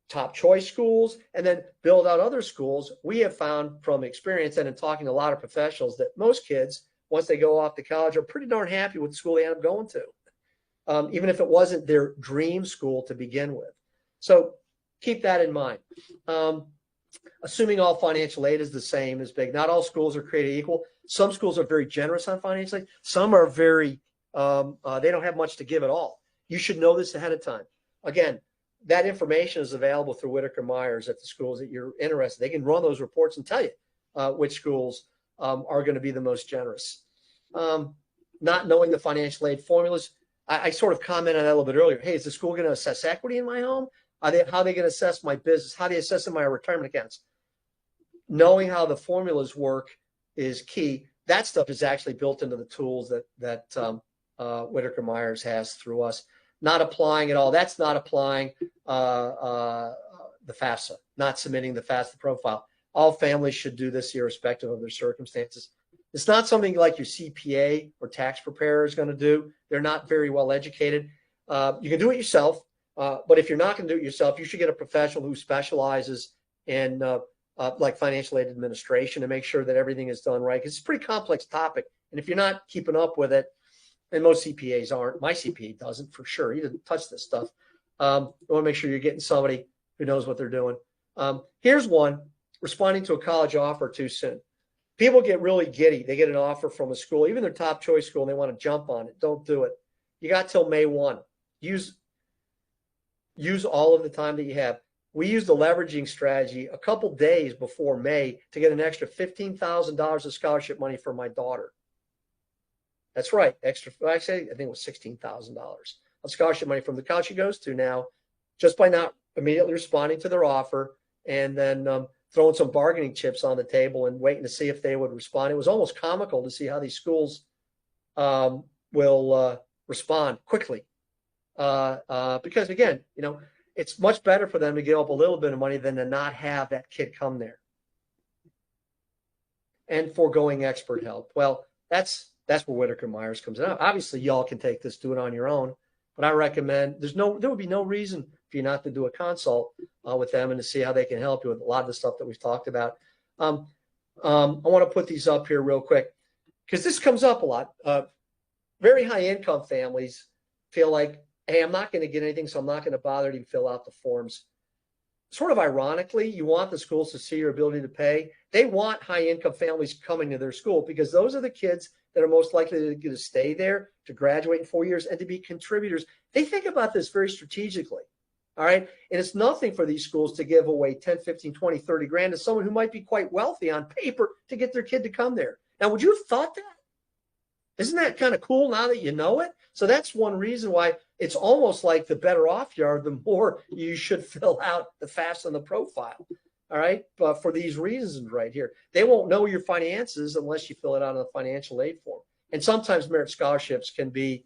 top choice schools and then build out other schools. We have found from experience and in talking to a lot of professionals that most kids, once they go off to college, are pretty darn happy with the school they end up going to, even if it wasn't their dream school to begin with. So keep that in mind. Assuming all financial aid is the same is big. Not all schools are created equal. Some schools are very generous on financial aid. Some are very, they don't have much to give at all. You should know this ahead of time. Again, that information is available through Whitaker-Myers at the schools that you're interested. They can run those reports and tell you which schools are going to be the most generous. Not knowing the financial aid formulas, I sort of commented on that a little bit earlier. Hey, is the school going to assess equity in my home? How are they going to assess my business? How do they assess my retirement accounts? Knowing how the formulas work is key. That stuff is actually built into the tools that Whitaker-Myers has through us. Not applying at all. That's not applying the FAFSA, not submitting the FAFSA profile. All families should do this irrespective of their circumstances. It's not something like your CPA or tax preparer is going to do. They're not very well educated. You can do it yourself, but if you're not going to do it yourself, you should get a professional who specializes in like financial aid administration to make sure that everything is done right. Because it's a pretty complex topic, and if you're not keeping up with it, and most CPAs aren't. My CPA doesn't, for sure. He doesn't touch this stuff. You want to make sure you're getting somebody who knows what they're doing. Here's one: responding to a college offer too soon. People get really giddy. They get an offer from a school, even their top choice school, and they want to jump on it. Don't do it. You got till May 1. Use all of the time that you have. We used the leveraging strategy a couple days before May to get an extra $15,000 of scholarship money for my daughter. That's right. Extra, actually, I think it was $16,000 of scholarship money from the college she goes to now, just by not immediately responding to their offer and then throwing some bargaining chips on the table and waiting to see if they would respond. It was almost comical to see how these schools will respond quickly. Because again, it's much better for them to give up a little bit of money than to not have that kid come there. And foregoing expert help. Well, that's where Whitaker-Myers comes in. Obviously, y'all can take this, do it on your own, but I recommend there would be no reason for you not to do a consult with them and to see how they can help you with a lot of the stuff that we've talked about. I want to put these up here real quick because this comes up a lot. Very high income families feel like, hey, I'm not going to get anything, so I'm not going to bother to fill out the forms. Sort of ironically, you want the schools to see your ability to pay. They want high income families coming to their school because those are the kids that are most likely to stay there, to graduate in 4 years, and to be contributors. They think about this very strategically. All right. And it's nothing for these schools to give away 10, 15, 20, 30 grand to someone who might be quite wealthy on paper to get their kid to come there. Now, would you have thought that? Isn't that kind of cool now that you know it? So that's one reason why it's almost like the better off you are, the more you should fill out the FAFSA and the profile. All right. But for these reasons right here, they won't know your finances unless you fill it out on the financial aid form. And sometimes merit scholarships can be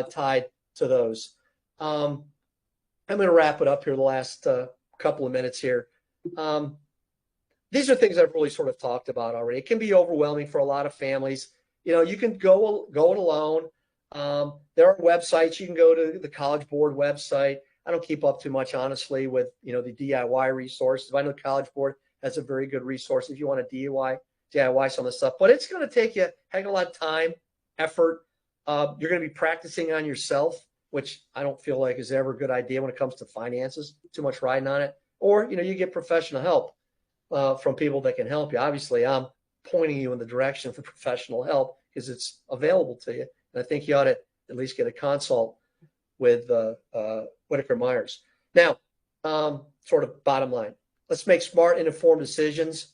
tied to those. I'm going to wrap it up here the last couple of minutes here. These are things I've really sort of talked about already. It can be overwhelming for a lot of families. You can go it alone. There are websites. You can go to the College Board website. I don't keep up too much, honestly, with the DIY resources. I know the College Board has a very good resource if you want to DIY some of the stuff. But it's going to take you a heck of a lot of time, effort. You're going to be practicing on yourself, which I don't feel like is ever a good idea when it comes to finances. Too much riding on it. Or you get professional help from people that can help you. Obviously, I'm pointing you in the direction of the professional help because it's available to you. And I think you ought to at least get a consult with Whitaker-Myers. Now, sort of bottom line, let's make smart and informed decisions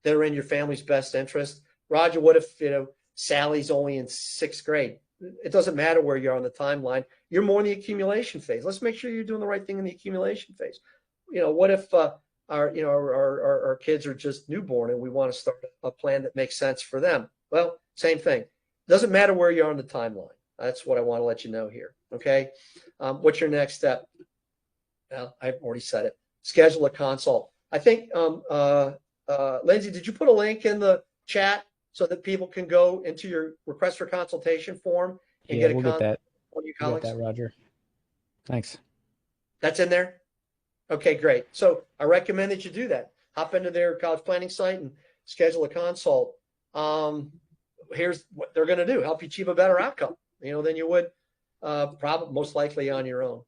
that are in your family's best interest. Roger, what if Sally's only in 6th grade? It doesn't matter where you are on the timeline. You're more in the accumulation phase. Let's make sure you're doing the right thing in the accumulation phase. What if our kids are just newborn and we want to start a plan that makes sense for them? Well, same thing. Doesn't matter where you are on the timeline. That's what I want to let you know here. Okay. What's your next step? Well, I've already said it. Schedule a consult. I think, Lindsay, did you put a link in the chat so that people can go into your request for consultation form and get a consult on your colleagues? We'll get that, Roger. Thanks. That's in there? Okay, great. So I recommend that you do that. Hop into their college planning site and schedule a consult. Here's what they're going to do: help you achieve a better outcome, than you would probably most likely on your own.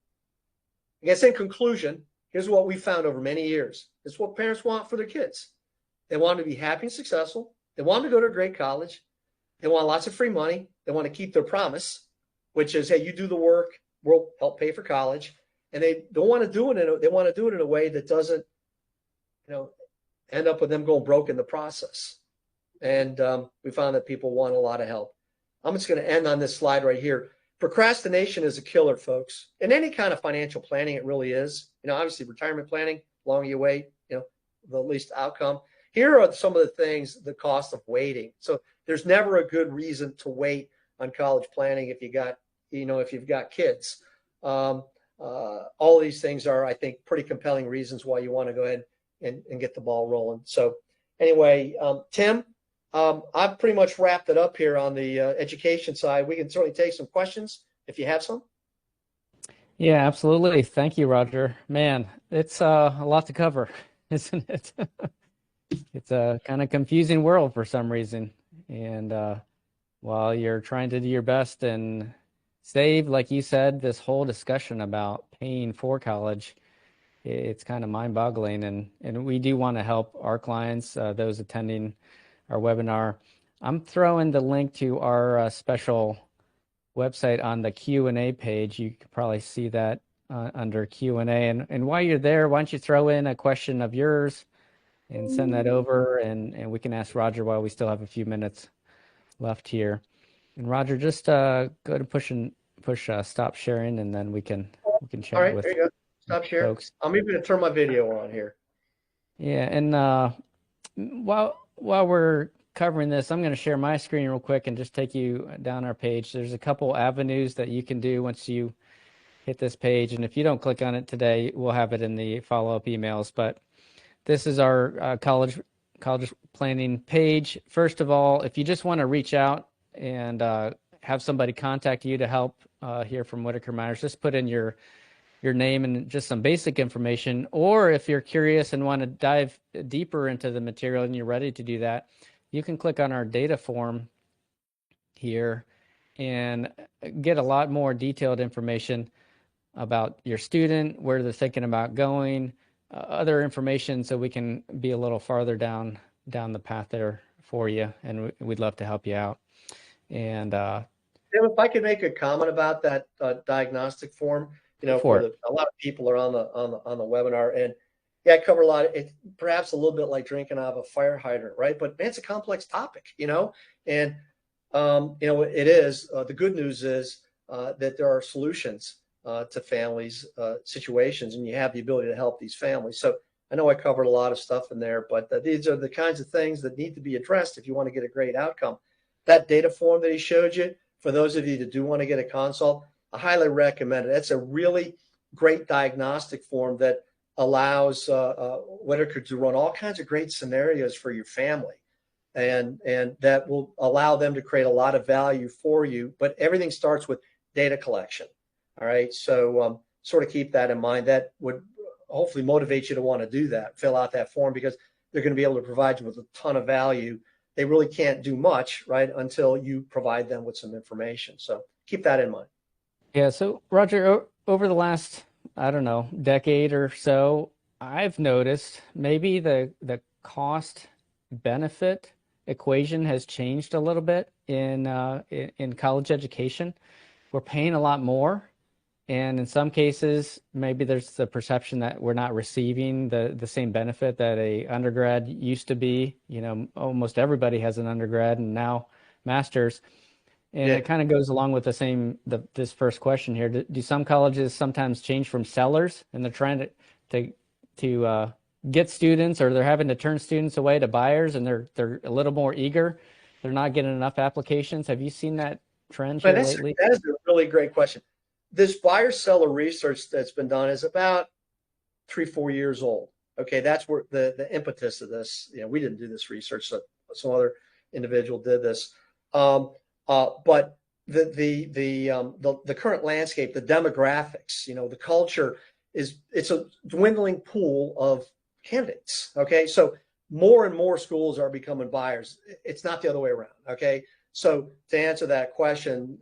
I guess in conclusion, here's what we found over many years. It's what parents want for their kids. They want to be happy and successful. They want to go to a great college. They want lots of free money. They want to keep their promise, which is, hey, you do the work, we'll help pay for college. And they don't want to do it. They want to do it in a way that doesn't, end up with them going broke in the process. And we found that people want a lot of help. I'm just going to end on this slide right here. Procrastination is a killer, folks. In any kind of financial planning, it really is. Obviously, retirement planning, the longer you wait, the least outcome. Here are some of the things, the cost of waiting. So there's never a good reason to wait on college planning if you've got kids. All these things are, I think, pretty compelling reasons why you want to go ahead and get the ball rolling. So anyway, Tim, I've pretty much wrapped it up here on the education side. We can certainly take some questions if you have some. Yeah, absolutely. Thank you, Roger. Man, it's a lot to cover, isn't it? It's a kind of confusing world for some reason. And while you're trying to do your best and save, like you said, this whole discussion about paying for college, it's kind of mind-boggling. And we do want to help our clients, those attending our webinar. I'm throwing the link to our special website on the Q&A page. You can probably see that under Q&A. And while you're there, why don't you throw in a question of yours and send that over, and we can ask Roger while we still have a few minutes left here. And Roger, just go ahead and push stop sharing, and then we can chat. All right, with there you go. Stop sharing. folks. I'm even going to turn my video on here. Yeah, and while we're covering this, I'm going to share my screen real quick and just take you down our page. There's a couple avenues that you can do once you hit this page, and if you don't click on it today, we'll have it in the follow-up emails. But this is our college planning page. First of all, if you just want to reach out and have somebody contact you to help hear from Whitaker-Myers, just put in your name and just some basic information. Or if you're curious and want to dive deeper into the material and you're ready to do that, you can click on our data form here and get a lot more detailed information about your student, where they're thinking about going, other information, so we can be a little farther down the path there for you, and we'd love to help you out. And Tim, if I could make a comment about that diagnostic form, for it. a lot of people are on the webinar, and yeah, I cover a lot of it, perhaps a little bit like drinking out of a fire hydrant, right? But man, it's a complex topic, and it is. The good news is that there are solutions to families' situations, and you have the ability to help these families. So I know I covered a lot of stuff in there, but these are the kinds of things that need to be addressed if you want to get a great outcome. That data form that he showed you, for those of you that do want to get a consult, I highly recommend it. It's a really great diagnostic form that allows Whitaker to run all kinds of great scenarios for your family. And that will allow them to create a lot of value for you. But everything starts with data collection. All right. So sort of keep that in mind. That would hopefully motivate you to want to do that, fill out that form, because they're going to be able to provide you with a ton of value. They really can't do much, right, until you provide them with some information. So keep that in mind. Yeah. So Roger, over the last, I don't know, decade or so, I've noticed maybe the cost benefit equation has changed a little bit in college education. We're paying a lot more, and in some cases, maybe there's the perception that we're not receiving the same benefit that a undergrad used to be. Almost everybody has an undergrad and now masters. And Yeah. it kind of goes along with this first question here. Do some colleges sometimes change from sellers, and they're trying to get students, or they're having to turn students away to buyers, and they're a little more eager. They're not getting enough applications. Have you seen that trend But here lately? that is a really great question. This buyer seller research that's been done is about 3-4 years old. Okay, that's where the impetus of this. We didn't do this research, so some other individual did this. But the current landscape, the demographics, the culture it's a dwindling pool of candidates. Okay, so more and more schools are becoming buyers. It's not the other way around. Okay, so to answer that question,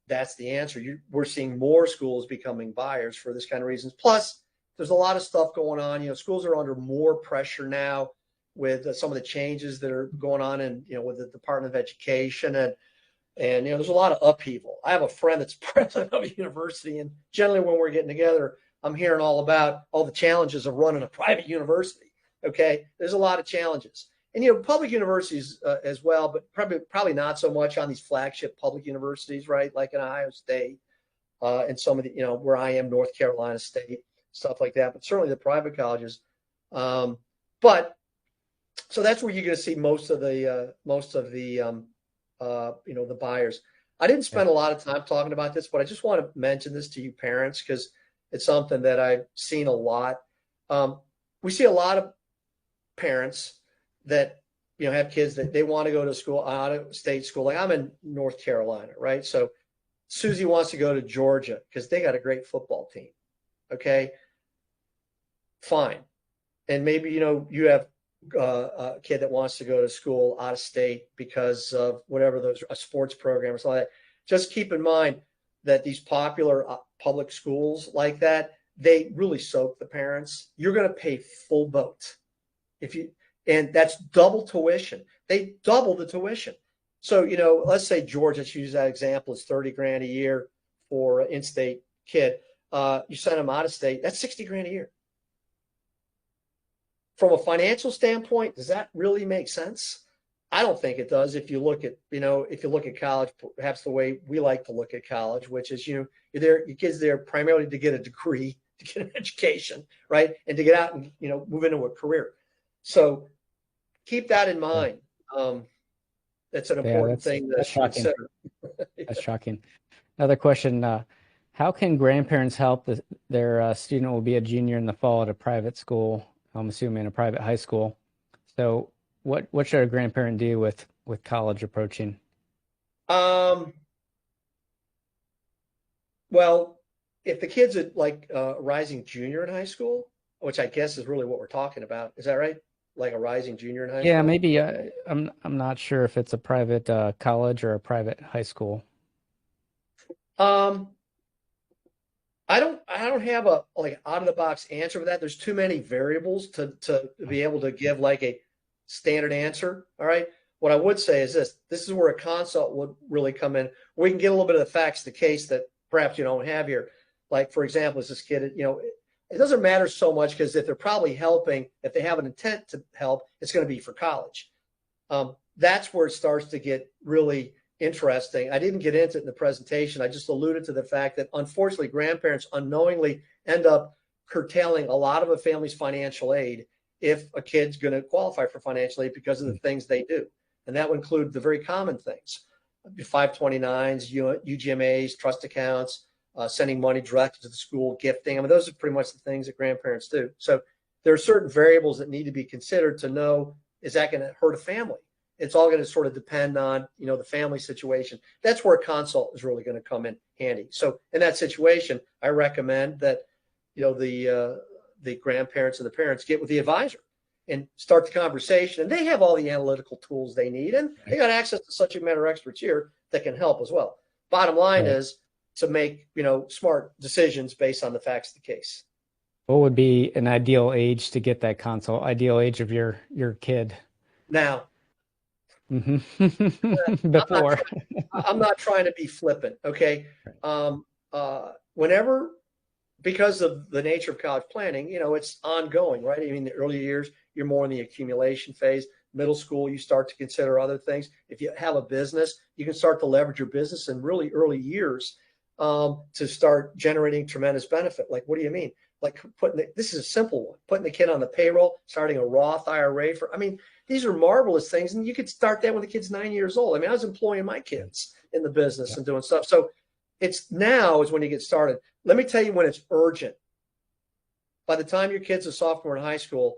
that's the answer. We're seeing more schools becoming buyers for this kind of reasons. Plus, there's a lot of stuff going on. Schools are under more pressure now with some of the changes that are going on in, with the Department of Education, and there's a lot of upheaval. I have a friend that's president of a university, and generally when we're getting together, I'm hearing all about all the challenges of running a private university. Okay, there's a lot of challenges, and public universities as well, but probably not so much on these flagship public universities, right? Like in Ohio State and some of the, where I am, North Carolina State, stuff like that. But certainly the private colleges. But so that's where you're going to see most of the the buyers. I didn't spend a lot of time talking about this, but I just want to mention this to you parents because it's something that I've seen a lot. We see a lot of parents that have kids that they want to go to school, out of state school. Like I'm in North Carolina, right? So Susie wants to go to Georgia because they got a great football team. Okay, fine. And maybe you have a kid that wants to go to school out of state because of whatever a sports program or something like that. Just keep in mind that these popular public schools like that, they really soak the parents. You're going to pay full boat and that's double tuition. They double the tuition. So, let's say Georgia, let's use that example, is 30 grand a year for an in-state kid. You send them out of state, that's 60 grand a year. From a financial standpoint, does that really make sense? I don't think it does. If you look at college, perhaps the way we like to look at college, which is, your kids there primarily to get a degree. to get an education, right? And to get out and, move into a career. So keep that in mind. That's an Yeah, important thing that's to shocking. consider. That's shocking. Another question, how can grandparents help their student will be a junior in the fall at a private school, I'm assuming a private high school. So what should a grandparent do with college approaching? Um, well, if the kid's like a rising junior in high school, which I guess is really what we're talking about, is that right? Like a rising junior in high Yeah, school? maybe I'm not sure if it's a private college or a private high school. Um, I don't have a like out of the box answer for that. There's too many variables to be able to give like a standard answer. All right. What I would say is this: this is where a consult would really come in. We can get a little bit of the facts of the case that perhaps you don't have here. Like for example, is this kid? It doesn't matter so much because if they're probably helping, if they have an intent to help, it's going to be for college. That's where it starts to get really interesting. I didn't get into it in the presentation. I just alluded to the fact that unfortunately, grandparents unknowingly end up curtailing a lot of a family's financial aid if a kid's going to qualify for financial aid because of the things they do. And that would include the very common things, 529s, UGMAs, trust accounts, sending money directly to the school, gifting. I mean, those are pretty much the things that grandparents do. So there are certain variables that need to be considered to know, is that going to hurt a family? It's all going to sort of depend on, the family situation. That's where a consult is really going to come in handy. So in that situation, I recommend that, the grandparents and the parents get with the advisor and start the conversation. And they have all the analytical tools they need. And they got access to subject matter experts here that can help as well. Bottom line is to make, smart decisions based on the facts of the case. What would be an ideal age to get that consult? Ideal age of your kid? Now, Before. I'm not trying to be flippant. Okay. Whenever, because of the nature of college planning, it's ongoing, right? I mean, the early years, you're more in the accumulation phase. Middle school, you start to consider other things. If you have a business, you can start to leverage your business in really early years to start generating tremendous benefit. Like, what do you mean? Like this is a simple one, putting the kid on the payroll, starting a Roth IRA these are marvelous things. And you could start that when the kid's 9 years old. I mean, I was employing my kids in the business and doing stuff. So it's now is when you get started. Let me tell you when it's urgent. By the time your kid's a sophomore in high school,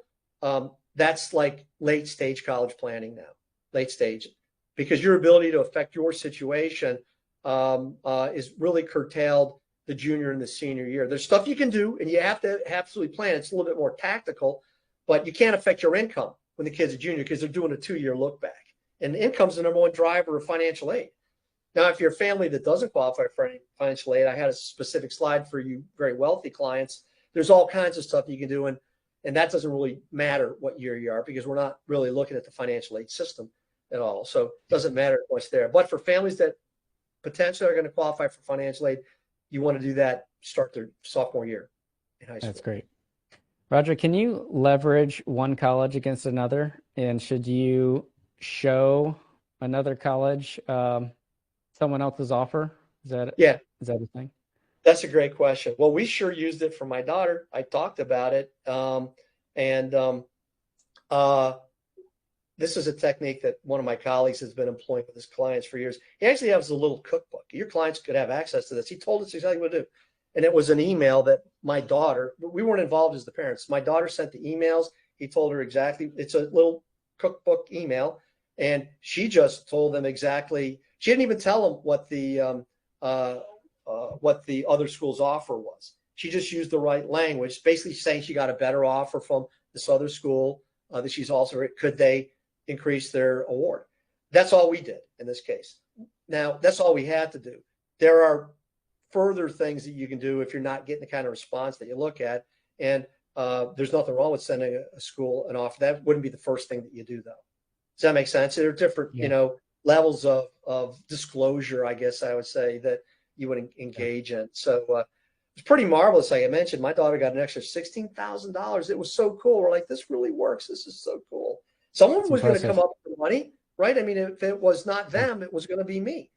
that's like late stage college planning now, late stage, because your ability to affect your situation is really curtailed the junior and the senior year. There's stuff you can do, and you have to absolutely plan. It's a little bit more tactical, but you can't affect your income when the kid's a junior because they're doing a 2-year look back. And income's the number one driver of financial aid. Now, if you're a family that doesn't qualify for financial aid, I had a specific slide for you very wealthy clients. There's all kinds of stuff you can do, and that doesn't really matter what year you are because we're not really looking at the financial aid system at all. So it doesn't matter what's there. But for families that potentially are going to qualify for financial aid, you want to do that, start their sophomore year in high school. That's great. Roger, can you leverage one college against another? And should you show another college someone else's offer? Is that a thing? That's a great question. Well, we sure used it for my daughter. I talked about it. This is a technique that one of my colleagues has been employing with his clients for years. He actually has a little cookbook. Your clients could have access to this. He told us exactly what to do. And it was an email that my daughter, we weren't involved as the parents. My daughter sent the emails. He told her exactly, it's a little cookbook email. And she just told them exactly, she didn't even tell them what the other school's offer was. She just used the right language, basically saying she got a better offer from this other school that she's also, could they increase their award? That's all we did in this case. Now, that's all we had to do. There are further things that you can do if you're not getting the kind of response that you look at. And there's nothing wrong with sending a school an offer. That wouldn't be the first thing that you do, though. Does that make sense? There are different, levels of disclosure, I guess I would say, that you would engage in. So it's pretty marvelous. Like I mentioned, my daughter got an extra $16,000. It was so cool. We're like, this really works. This is so cool. Someone was going to come up with the money, right? I mean, if it was not them, it was going to be me.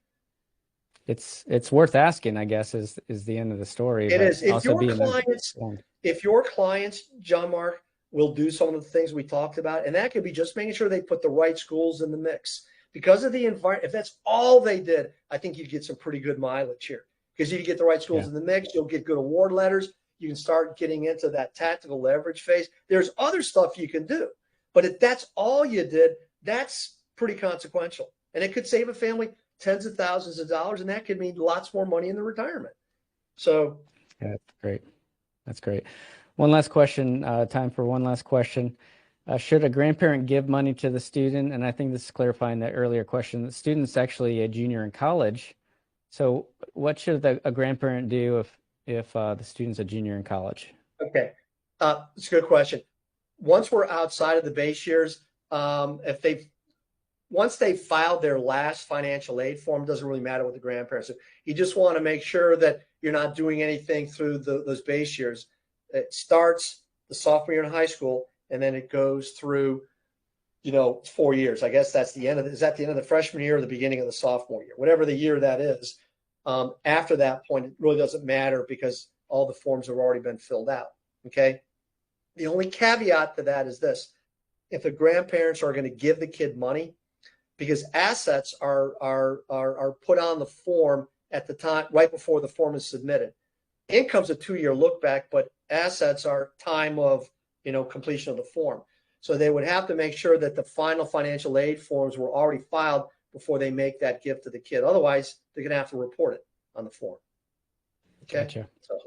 it's worth asking, I guess, is the end of the story, It but is. If also your being clients, informed. if your clients, John Mark, will do some of the things we talked about, and that could be just making sure they put the right schools in the mix. Because of the environment, if that's all they did, I think you'd get some pretty good mileage here. Because you get the right schools Yeah. in the mix, you'll get good award letters. You can start getting into that tactical leverage phase. There's other stuff you can do. But if that's all you did, that's pretty consequential. And it could save a family tens of thousands of dollars, and that could mean lots more money in the retirement. So, Yeah, that's great. That's great. One last question, time for one last question. Should a grandparent give money to the student? And I think this is clarifying that earlier question. The student's actually a junior in college. So what should a grandparent do if the student's a junior in college? okay, it's a good question. Once we're outside of the base years, if they've once they filed their last financial aid form, it doesn't really matter what the grandparents do. You just want to make sure that you're not doing anything through those base years. It starts the sophomore year in high school, and then it goes through, 4 years. I guess that's the end of is that the end of the freshman year or the beginning of the sophomore year, whatever the year that is. After that point, it really doesn't matter because all the forms have already been filled out. Okay. The only caveat to that is this: if the grandparents are going to give the kid money, because assets are put on the form at the time right before the form is submitted. Income's a 2-year look back, but assets are time of completion of the form. So they would have to make sure that the final financial aid forms were already filed before they make that gift to the kid. Otherwise, they're going to have to report it on the form. Okay. Gotcha. So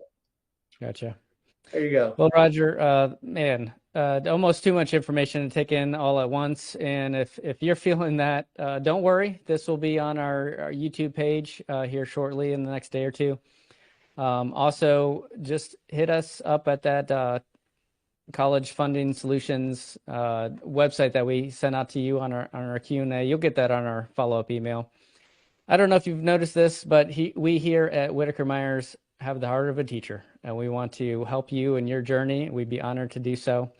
Gotcha. there you go. Well, Roger, man, almost too much information to take in all at once. And if you're feeling that, don't worry. This will be on our YouTube page here shortly in the next day or two. Also, just hit us up at that College Funding Solutions website that we sent out to you on our Q&A. You'll get that on our follow-up email. I don't know if you've noticed this, but we here at Whitaker-Myers have the heart of a teacher, and we want to help you in your journey. We'd be honored to do so.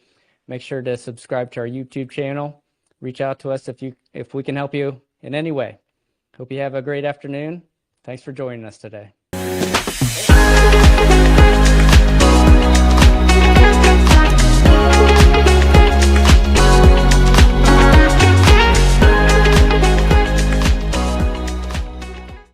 Make sure to subscribe to our YouTube channel. Reach out to us if we can help you in any way. Hope you have a great afternoon. Thanks for joining us today.